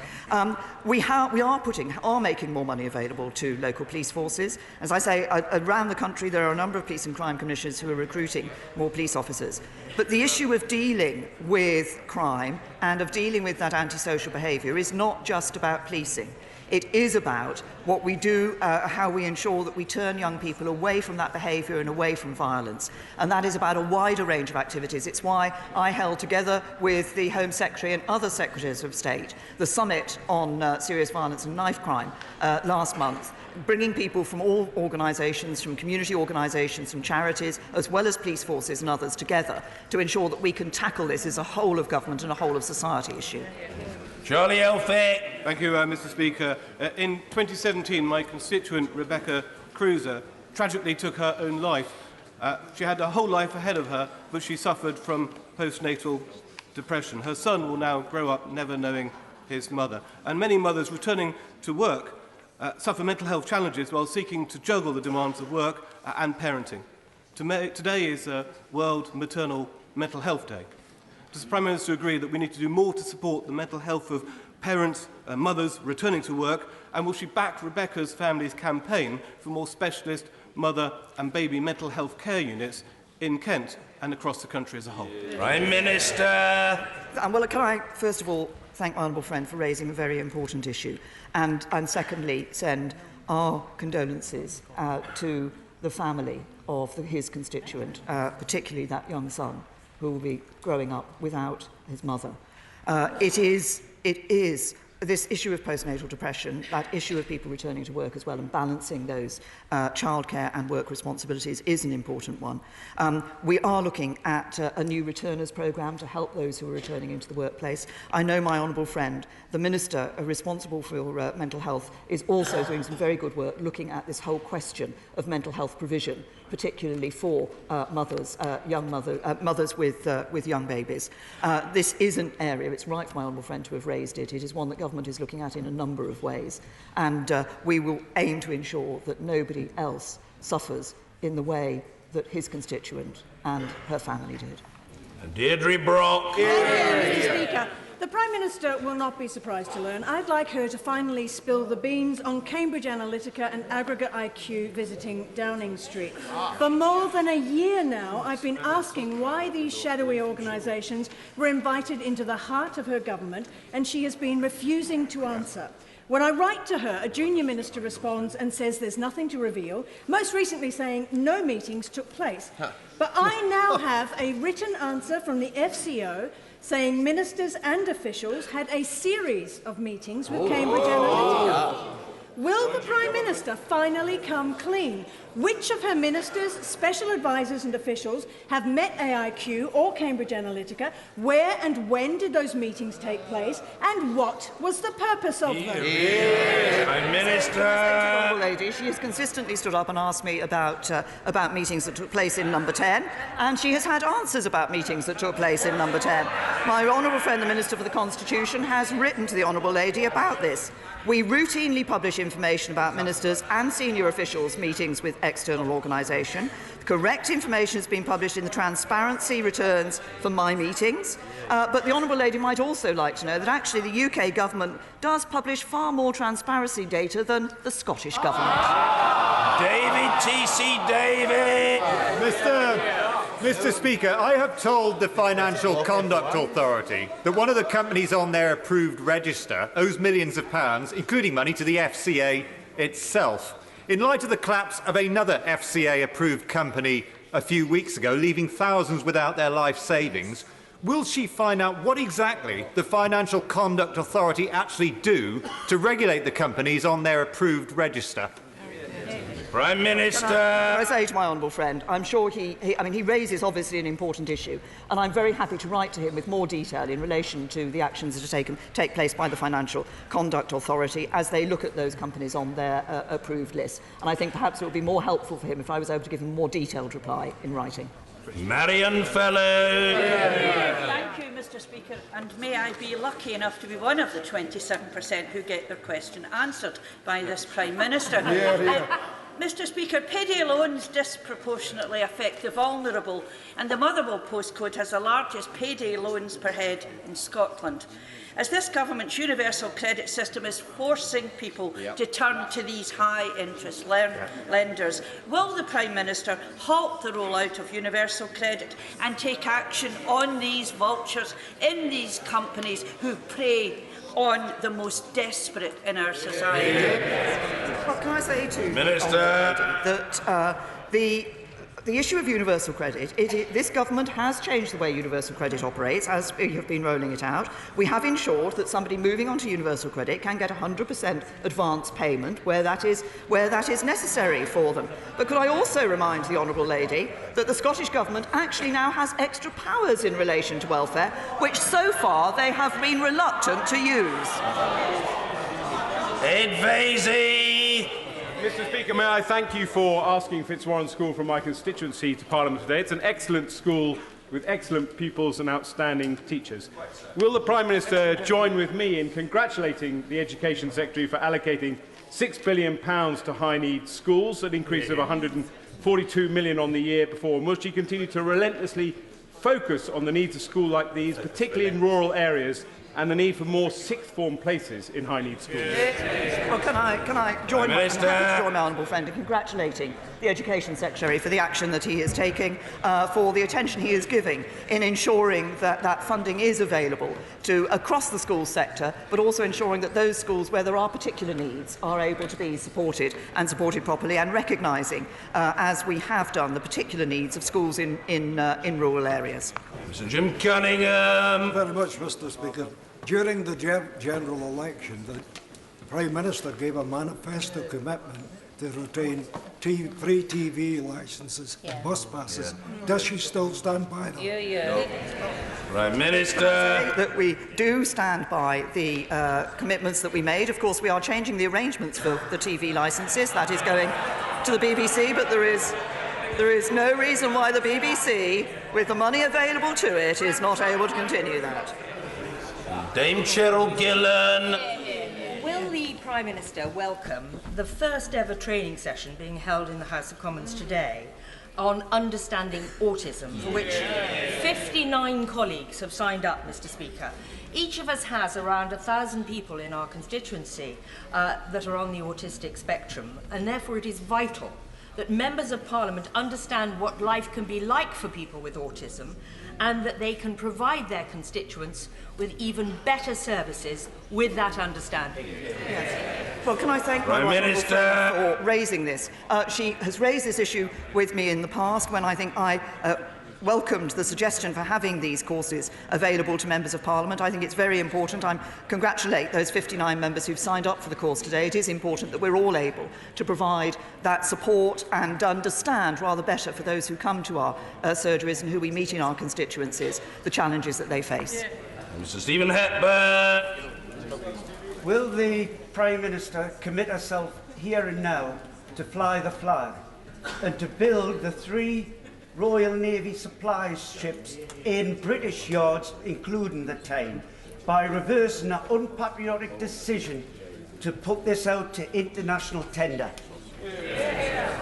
We are making more money available to local police forces. As I say, around the country there are a number of police and crime commissioners who are recruiting more police officers. But the issue of dealing with crime and of dealing with that antisocial behaviour is not just about policing. It is about what we do, how we ensure that we turn young people away from that behaviour and away from violence. And that is about a wider range of activities. It's why I held, together with the Home Secretary and other Secretaries of State, the summit on serious violence and knife crime last month, bringing people from all organisations, from community organisations, from charities, as well as police forces and others together to ensure that we can tackle this as a whole of government and a whole of society issue. Charlie Elphick. Thank you, Mr. Speaker. In 2017, my constituent Rebecca Cruiser tragically took her own life. She had a whole life ahead of her, but she suffered from postnatal depression. Her son will now grow up never knowing his mother. And many mothers returning to work suffer mental health challenges while seeking to juggle the demands of work and parenting. Today is World Maternal Mental Health Day. Does the Prime Minister agree that we need to do more to support the mental health of parents and mothers returning to work? And will she back Rebecca's family's campaign for more specialist mother and baby mental health care units in Kent and across the country as a whole? Prime Minister. Well, can I first of all thank my honourable friend for raising a very important issue, and secondly send our condolences to the family of his constituent, particularly that young son who will be growing up without his mother. It is this issue of postnatal depression, that issue of people returning to work as well, and balancing those childcare and work responsibilities is an important one. We are looking at a new returners programme to help those who are returning into the workplace. I know my honourable friend, the Minister responsible for mental health, is also doing some very good work looking at this whole question of mental health provision, particularly for mothers with young babies. This is an area, it's right for my honourable friend to have raised it. It is one that government is looking at in a number of ways, and we will aim to ensure that nobody else suffers in the way that his constituent and her family did. Deirdre Brock. Mr. Speaker, the Prime Minister will not be surprised to learn I'd like her to finally spill the beans on Cambridge Analytica and Aggregate IQ visiting Downing Street. For more than a year now, I've been asking why these shadowy organisations were invited into the heart of her government, and she has been refusing to answer. When I write to her, a junior minister responds and says there's nothing to reveal, most recently saying no meetings took place. But I now have a written answer from the FCO saying ministers and officials had a series of meetings with Cambridge Analytica. Will the Prime Minister finally come clean? Which of her ministers, special advisers and officials have met AIQ or Cambridge Analytica? Where and when did those meetings take place? And what was the purpose of them? Prime Minister. Honourable lady, she has consistently stood up and asked me about meetings that took place in Number 10, and she has had answers about meetings that took place in Number 10. My honourable friend, the Minister for the Constitution, has written to the honourable lady about this. We routinely publish information about ministers and senior officials' meetings with external organisation. Correct information has been published in the transparency returns for my meetings. But the honourable lady might also like to know that actually the UK government does publish far more transparency data than the Scottish government. David T.C. David. Mr. Speaker, I have told the Financial Conduct Authority that one of the companies on their approved register owes millions of pounds, including money to the FCA itself. In light of the collapse of another FCA-approved company a few weeks ago, leaving thousands without their life savings, will she find out what exactly the Financial Conduct Authority actually do to regulate the companies on their approved register? Prime Minister. Can I say to my honourable friend, I'm sure he raises obviously an important issue, and I'm very happy to write to him with more detail in relation to the actions that take place by the Financial Conduct Authority as they look at those companies on their approved list. And I think perhaps it would be more helpful for him if I was able to give him a more detailed reply in writing. Marion Fellow. Thank you, Mr. Speaker, and may I be lucky enough to be one of the 27% who get their question answered by this Prime Minister. Mr. Speaker, payday loans disproportionately affect the vulnerable, and the Motherwell postcode has the largest payday loans per head in Scotland. As this government's universal credit system is forcing people to turn to these high-interest lenders, will the Prime Minister halt the rollout of universal credit and take action on these vultures in these companies who prey on the most desperate in our society? Well, can I say to Minister that the issue of universal credit, this government has changed the way universal credit operates as we have been rolling it out. We have ensured that somebody moving onto universal credit can get 100% advance payment where that is necessary for them. But could I also remind the Honourable Lady that the Scottish Government actually now has extra powers in relation to welfare, which so far they have been reluctant to use. Ed Vasey. Mr. Speaker, may I thank you for asking Fitzwarren School from my constituency to Parliament today. It's an excellent school with excellent pupils and outstanding teachers. Will the Prime Minister join with me in congratulating the Education Secretary for allocating £6 billion to high-needs schools, an increase of £142 million on the year before? And will she continue to relentlessly focus on the needs of schools like these, particularly in rural areas, and the need for more sixth form places in high-needs schools? Well, can I join my honourable friend in congratulating the Education Secretary for the action that he is taking, for the attention he is giving in ensuring that that funding is available to across the school sector, but also ensuring that those schools where there are particular needs are able to be supported and supported properly, and recognising, as we have done, the particular needs of schools in rural areas. Mr. Jim Cunningham. Very much, Mr. Speaker. During the general election, the Prime Minister gave a manifesto commitment to retain free TV licences and bus passes. Does she still stand by that? No. Prime Minister. That we do stand by the commitments that we made. Of course, we are changing the arrangements for the TV licences. That is going to the BBC, but there is no reason why the BBC, with the money available to it, is not able to continue that. Dame Cheryl Gillan. Will the Prime Minister welcome the first ever training session being held in the House of Commons today on understanding autism, for which 59 colleagues have signed up, Mr. Speaker? Each of us has around 1,000 people in our constituency that are on the autistic spectrum, and therefore it is vital that members of Parliament understand what life can be like for people with autism, and that they can provide their constituents with even better services with that understanding. Yes. Well, can I thank my Prime Minister for raising this? She has raised this issue with me in the past when I think I welcomed the suggestion for having these courses available to members of Parliament. I think it's very important. I congratulate those 59 members who've signed up for the course today. It is important that we're all able to provide that support and understand rather better for those who come to our surgeries and who we meet in our constituencies the challenges that they face. Mr. Stephen Hepburn. Will the Prime Minister commit herself here and now to fly the flag and to build the 3 Royal Navy supply ships in British yards, including the Tyne, by reversing an unpatriotic decision to put this out to international tender?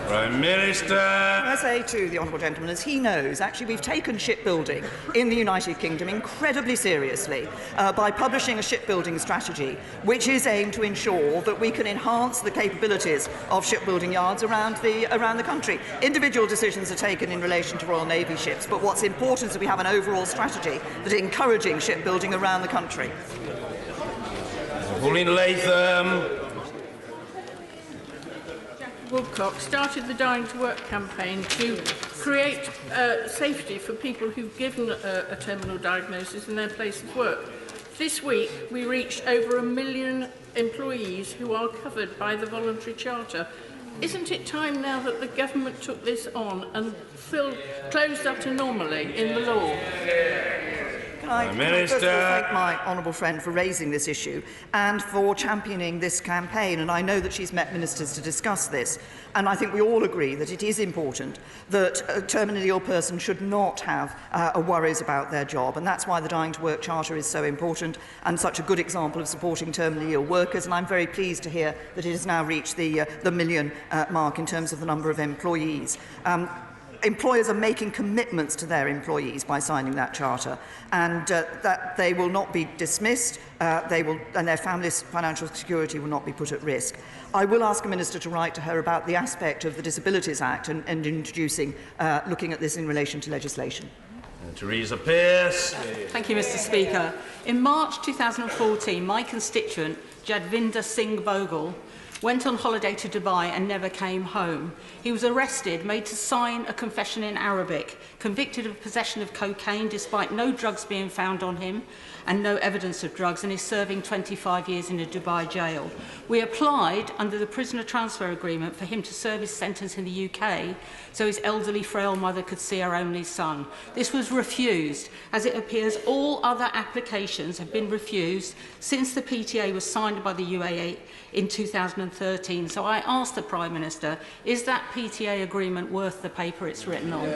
Prime Minister. I say to the honourable gentleman, as he knows, actually we've taken shipbuilding in the United Kingdom incredibly seriously by publishing a shipbuilding strategy which is aimed to ensure that we can enhance the capabilities of shipbuilding yards around the country. Individual decisions are taken in relation to Royal Navy ships, but what's important is that we have an overall strategy that is encouraging shipbuilding around the country. Pauline Latham. Woodcock started the Dying to Work campaign to create safety for people who've given a terminal diagnosis in their place of work. This week, we reached over 1 million employees who are covered by the voluntary charter. Isn't it time now that the government took this on and closed that anomaly in the law? Can I first of all thank my honourable friend for raising this issue and for championing this campaign, and I know that she's met ministers to discuss this, and I think we all agree that it is important that a terminally ill person should not have worries about their job, and that's why the Dying to Work Charter is so important and such a good example of supporting terminally ill workers, and I'm very pleased to hear that it has now reached the million mark in terms of the number of employees. Employers are making commitments to their employees by signing that charter, and that they will not be dismissed, and their families' financial security will not be put at risk. I will ask a minister to write to her about the aspect of the Disabilities Act and introducing, looking at this in relation to legislation. Theresa Pearce. Thank you, Mr. Speaker. In March 2014, my constituent, Jadvinder Singh Bogle, went on holiday to Dubai and never came home. He was arrested, made to sign a confession in Arabic, convicted of possession of cocaine despite no drugs being found on him and no evidence of drugs, and is serving 25 years in a Dubai jail. We applied under the prisoner transfer agreement for him to serve his sentence in the UK so his elderly, frail mother could see her only son. This was refused, as it appears all other applications have been refused since the PTA was signed by the UAE in 2013. So I asked the Prime Minister, is that PTA agreement worth the paper it's written on?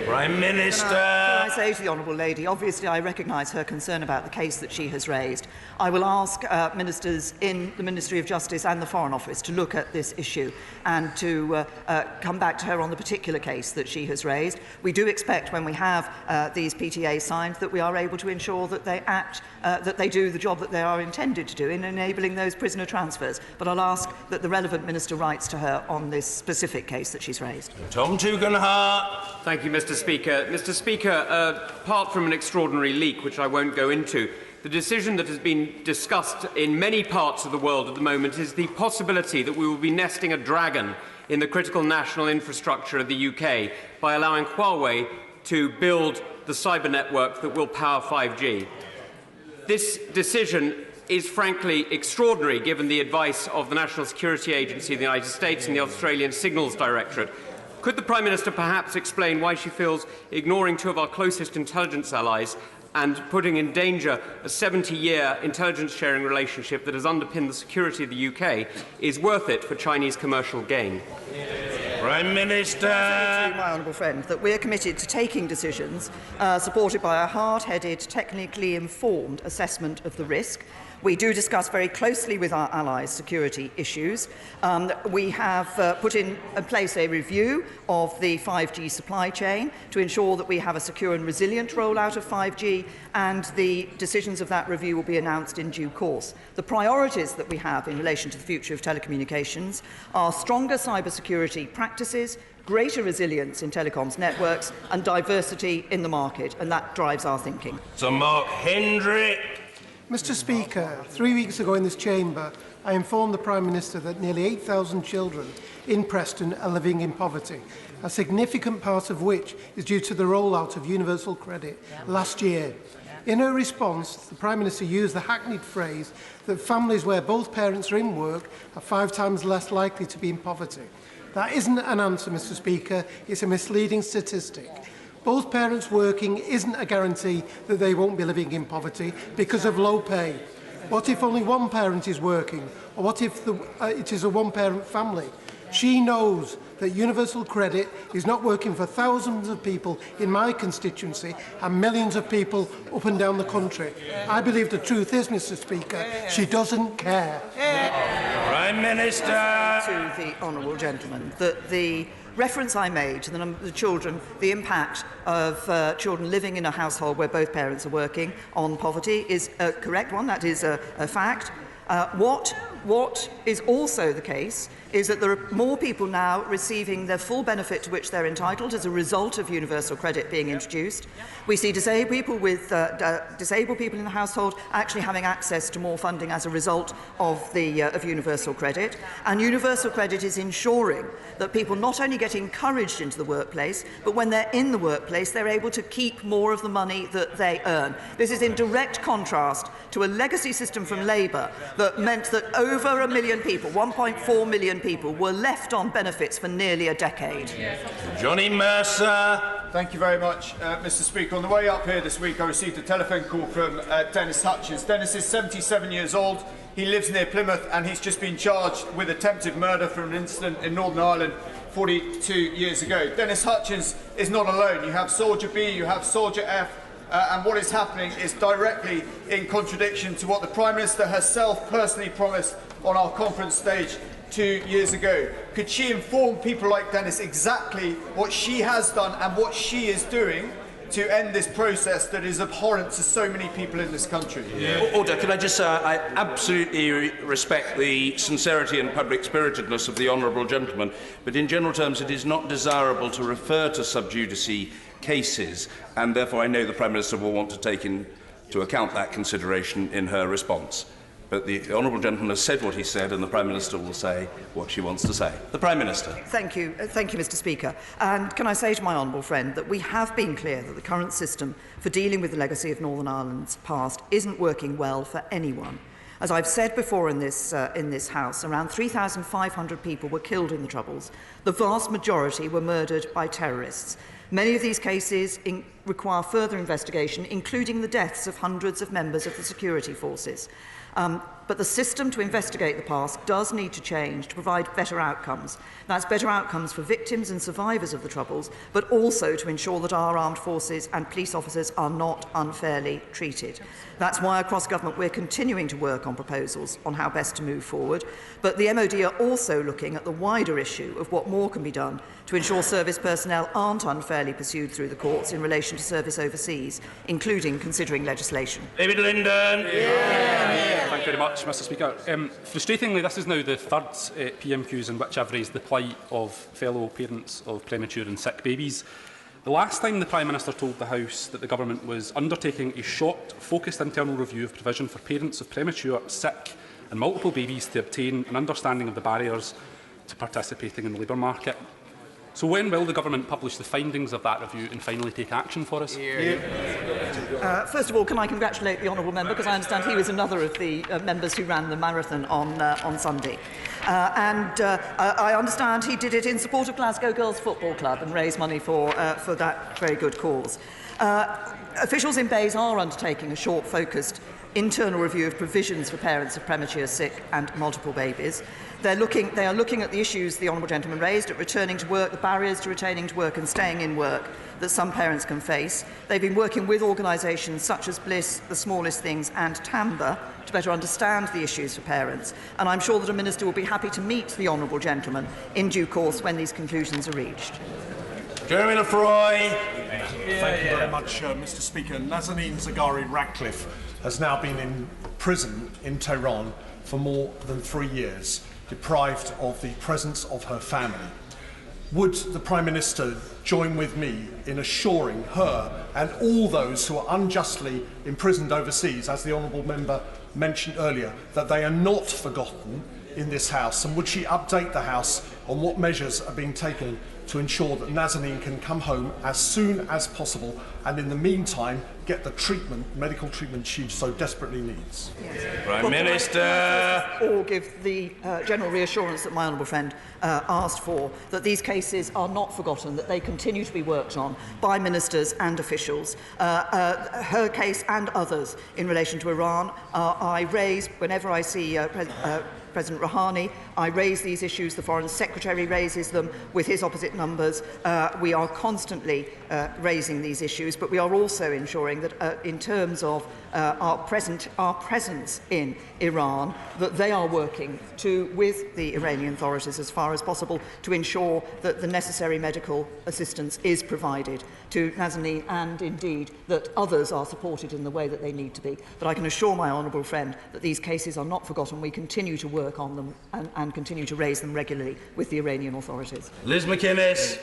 Prime Minister. Can I say to the Honourable Lady, obviously I recognise her concern about the case that she has raised. I will ask ministers in the Ministry of Justice and the Foreign Office to look at this issue and to come back to her on the particular case that she has raised. We do expect, when we have these PTAs signed, that we are able to ensure that they act, that they do the job that they are intended to do in enabling those prisoner transfers. But I'll ask that the relevant minister writes to her on this specific case that she's raised. Tom Tugendhat. Thank you, Mr. Speaker. Mr. Speaker, apart from an extraordinary leak, which I won't go into, the decision that has been discussed in many parts of the world at the moment is the possibility that we will be nesting a dragon in the critical national infrastructure of the UK by allowing Huawei to build the cyber network that will power 5G. This decision is frankly extraordinary, given the advice of the National Security Agency of the United States and the Australian Signals Directorate. Could the Prime Minister perhaps explain why she feels ignoring two of our closest intelligence allies and putting in danger a 70-year intelligence-sharing relationship that has underpinned the security of the UK is worth it for Chinese commercial gain? Prime Minister. My honourable friend, that we are committed to taking decisions supported by a hard-headed, technically informed assessment of the risk. We do discuss very closely with our allies security issues. We have put in place a review of the 5G supply chain to ensure that we have a secure and resilient rollout of 5G, and the decisions of that review will be announced in due course. The priorities that we have in relation to the future of telecommunications are stronger cybersecurity practices, greater resilience in telecoms networks, and diversity in the market, and that drives our thinking. Sir Mark Hendrick. Mr. Speaker, 3 weeks ago in this chamber, I informed the Prime Minister that nearly 8,000 children in Preston are living in poverty, a significant part of which is due to the rollout of universal credit last year. In her response, the Prime Minister used the hackneyed phrase that families where both parents are in work are 5 times less likely to be in poverty. That isn't an answer, Mr. Speaker, it's a misleading statistic. Both parents working isn't a guarantee that they won't be living in poverty because of low pay. What if only one parent is working? Or what if it is a one-parent family? She knows that universal credit is not working for thousands of people in my constituency and millions of people up and down the country. I believe the truth is, Mr. Speaker, she doesn't care. Prime Minister. To the honourable gentleman, that the reference I made to the children, the impact of children living in a household where both parents are working on poverty is a correct one. That is a fact. What is also the case is that there are more people now receiving the full benefit to which they're entitled as a result of universal credit being introduced. We see disabled people in the household actually having access to more funding as a result of universal credit. And universal credit is ensuring that people not only get encouraged into the workplace, but when they're in the workplace, they're able to keep more of the money that they earn. This is in direct contrast to a legacy system from Labour that meant that over 1 million people, 1.4 million people, were left on benefits for nearly a decade. Johnny Mercer. Thank you very much, Mr. Speaker. On the way up here this week, I received a telephone call from Dennis Hutchins. Dennis is 77 years old. He lives near Plymouth, and he's just been charged with attempted murder from an incident in Northern Ireland 42 years ago. Dennis Hutchins is not alone. You have Soldier B, you have Soldier F, and what is happening is directly in contradiction to what the Prime Minister herself personally promised on our conference stage 2 years ago. Could she inform people like Dennis exactly what she has done and what she is doing to end this process that is abhorrent to so many people in this country? Order. Can I just say I absolutely respect the sincerity and public spiritedness of the honourable gentleman, but in general terms it is not desirable to refer to sub judice cases, and therefore I know the Prime Minister will want to take into account that consideration in her response. But the honourable gentleman has said what he said, and the Prime Minister will say what she wants to say. The Prime Minister. Thank you, Mr. Speaker. And can I say to my honourable friend that we have been clear that the current system for dealing with the legacy of Northern Ireland's past isn't working well for anyone. As I've said before in this House, around 3,500 people were killed in the Troubles. The vast majority were murdered by terrorists. Many of these cases require further investigation, including the deaths of hundreds of members of the security forces. But the system to investigate the past does need to change to provide better outcomes. That's better outcomes for victims and survivors of the Troubles, but also to ensure that our armed forces and police officers are not unfairly treated. That's why across government we're continuing to work on proposals on how best to move forward. But the MOD are also looking at the wider issue of what more can be done to ensure service personnel aren't unfairly pursued through the courts in relation to service overseas, including considering legislation. David Linden. Thank you very much, Mr. Speaker. Frustratingly, this is now the third PMQs in which I've raised the plight of fellow parents of premature and sick babies. The last time the Prime Minister told the House that the Government was undertaking a short, focused internal review of provision for parents of premature, sick and multiple babies to obtain an understanding of the barriers to participating in the labour market. So when will the Government publish the findings of that review and finally take action for us? First of all, can I congratulate the honourable member, because I understand he was another of the members who ran the marathon on Sunday. I understand he did it in support of Glasgow Girls Football Club and raised money for that very good cause. Officials in Bays are undertaking a short, focused internal review of provisions for parents of premature, sick and multiple babies. They are looking at the issues the honourable gentleman raised at returning to work, the barriers to returning to work and staying in work that some parents can face. They've been working with organisations such as Bliss, The Smallest Things and TAMBA to better understand the issues for parents, and I'm sure that a minister will be happy to meet the honourable gentleman in due course when these conclusions are reached. Jeremy Lefroy. Thank you very much, Mr. Speaker. Nazanin Zaghari-Ratcliffe has now been in prison in Tehran for more than 3 years, deprived of the presence of her family. Would the Prime Minister join with me in assuring her and all those who are unjustly imprisoned overseas, as the honourable member mentioned earlier, that they are not forgotten in this House? And would she update the House on what measures are being taken to ensure that Nazanin can come home as soon as possible, and in the meantime get the medical treatment she so desperately needs? Prime Minister. Or give the general reassurance that my honourable friend asked for, that these cases are not forgotten, that they continue to be worked on by ministers and officials. Her case and others in relation to Iran, I raise whenever I see President Rouhani, I raise these issues. The Foreign Secretary raises them with his opposite numbers. We are constantly raising these issues, but we are also ensuring that in terms of our presence in Iran, that they are working with the Iranian authorities as far as possible to ensure that the necessary medical assistance is provided to Nazanin, and indeed that others are supported in the way that they need to be. But I can assure my honourable friend that these cases are not forgotten. We continue to work on them and continue to raise them regularly with the Iranian authorities. Liz McInnes.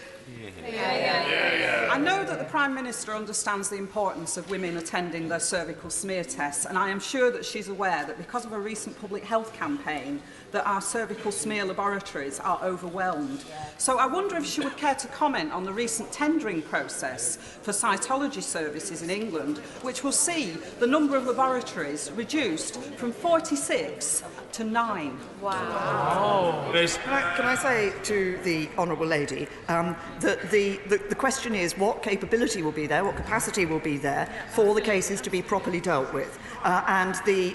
I know that the Prime Minister understands the importance of women attending their cervical smear tests, and I am sure that she's aware that because of a recent public health campaign that our cervical smear laboratories are overwhelmed. So I wonder if she would care to comment on the recent tendering process for cytology services in England, which will see the number of laboratories reduced from 46 to 9. Wow. Can I say to the honourable lady that the question is what capability will be there, what capacity will be there for the cases to be properly dealt with. And the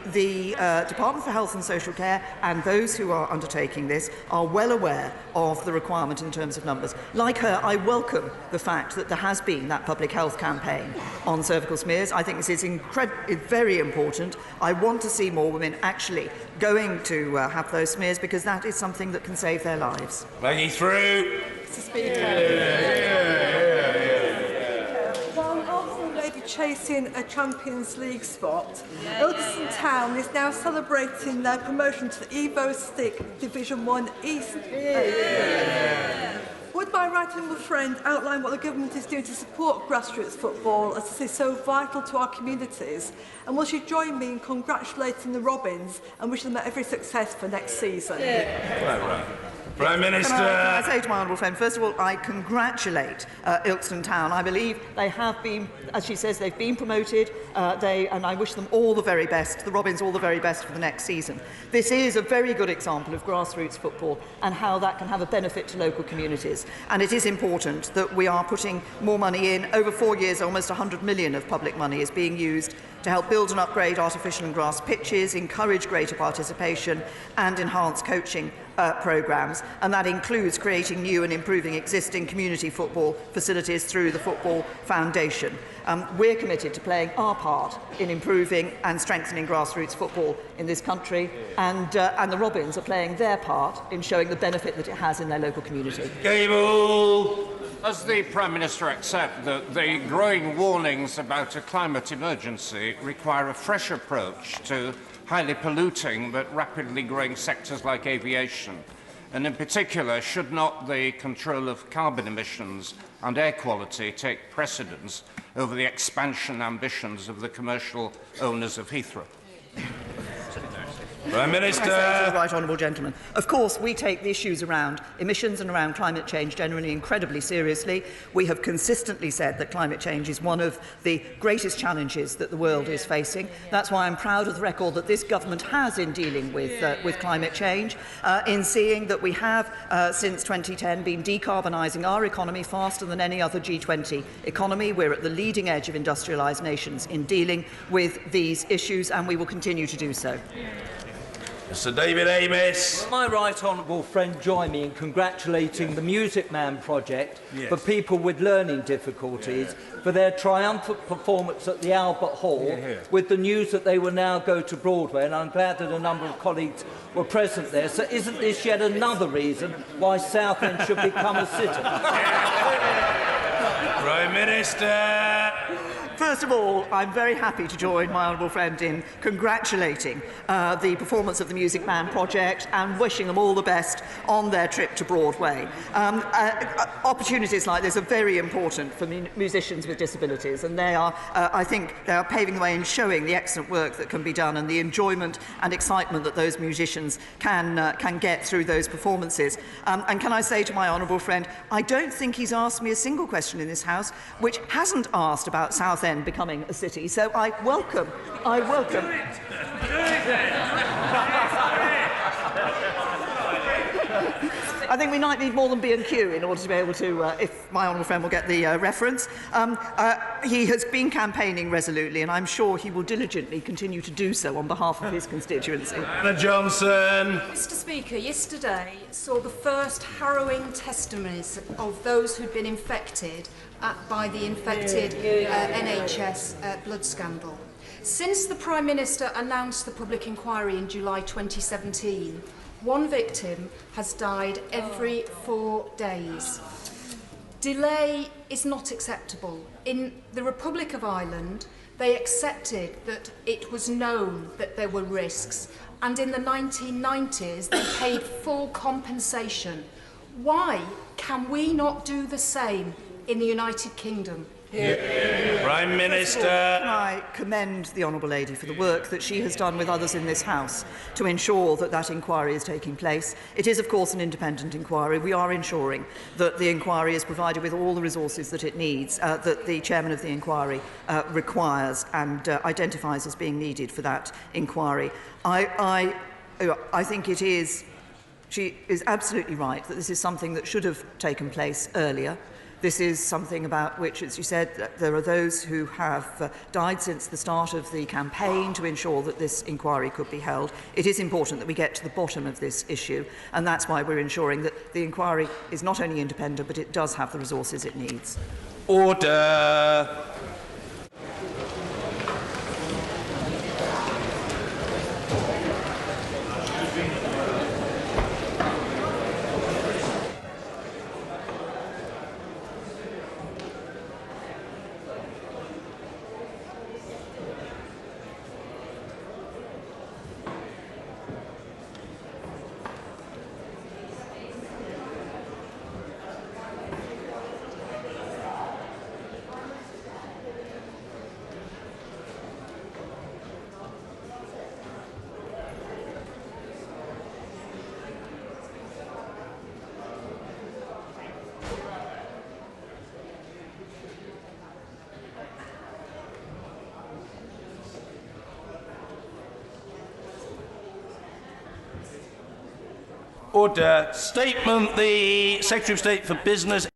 Department for Health and Social Care and those who are undertaking this are well aware of the requirement in terms of numbers. Like her, I welcome the fact that there has been that public health campaign on cervical smears. I think this is very important. I want to see more women actually going to have those smears because that is something that can save their lives. Maggie through. Mr. Speaker. While Arsenal may be chasing a Champions League spot, Ilkeston Town is now celebrating their promotion to the Evo Stick Division 1 East. Would my right honourable friend outline what the government is doing to support grassroots football as this is so vital to our communities? And will she join me in congratulating the Robins and wishing them every success for next season? Right. Prime Minister. Can I say to my honourable friend, first of all, I congratulate Ilkeston Town. I believe they have been, as she says, they've been promoted, and I wish them all the very best, the Robins all the very best for the next season. This is a very good example of grassroots football and how that can have a benefit to local communities. And it is important that we are putting more money in. Over 4 years, almost 100 million of public money is being used to help build and upgrade artificial and grass pitches, encourage greater participation and enhance coaching programmes, and that includes creating new and improving existing community football facilities through the Football Foundation. We're committed to playing our part in improving and strengthening grassroots football in this country, and the Robins are playing their part in showing the benefit that it has in their local community. Gable. Does the Prime Minister accept that the growing warnings about a climate emergency require a fresh approach to highly polluting but rapidly growing sectors like aviation? And in particular, should not the control of carbon emissions and air quality take precedence over the expansion ambitions of the commercial owners of Heathrow? Prime Minister. To the right honourable gentleman. Of course, we take the issues around emissions and around climate change generally incredibly seriously. We have consistently said that climate change is one of the greatest challenges that the world is facing. That's why I'm proud of the record that this government has in dealing with climate change, in seeing that we have, since 2010, been decarbonising our economy faster than any other G20 economy. We're at the leading edge of industrialised nations in dealing with these issues, and we will continue to do so. Mr. David Amis. My right honourable friend join me in congratulating the Music Man project for people with learning difficulties for their triumphant performance at the Albert Hall with the news that they will now go to Broadway, and I'm glad that a number of colleagues were present there. So isn't this yet another reason why Southend should become a city? Prime Minister. First of all, I'm very happy to join my honourable friend in congratulating the performance of the Music Man project and wishing them all the best on their trip to Broadway. Opportunities like this are very important for musicians with disabilities, and they are, I think, they are paving the way in showing the excellent work that can be done and the enjoyment and excitement that those musicians can get through those performances. And can I say to my honourable friend, I don't think he's asked me a single question in this House which hasn't asked about Southend becoming a city, so I welcome. I think we might need more than B&Q in order to be able to, if my honourable friend will get the reference. He has been campaigning resolutely, and I'm sure he will diligently continue to do so on behalf of his constituency. Anna Johnson. Mr. Speaker, yesterday saw the first harrowing testimonies of those who'd been infected by the infected NHS blood scandal. Since the Prime Minister announced the public inquiry in July 2017, one victim has died every 4 days. Delay is not acceptable. In the Republic of Ireland, they accepted that it was known that there were risks, and in the 1990s they paid full compensation. Why can we not do the same in the United Kingdom? Prime Minister. Can I commend the honourable lady for the work that she has done with others in this House to ensure that that inquiry is taking place. It is, of course, an independent inquiry. We are ensuring that the inquiry is provided with all the resources that it needs, that the chairman of the inquiry requires and identifies as being needed for that inquiry. I I think it is, she is absolutely right that this is something that should have taken place earlier. This is something about which, as you said, there are those who have died since the start of the campaign to ensure that this inquiry could be held. It is important that we get to the bottom of this issue, and that's why we're ensuring that the inquiry is not only independent, but it does have the resources it needs. Order. Order. Statement. The Secretary of State for Business,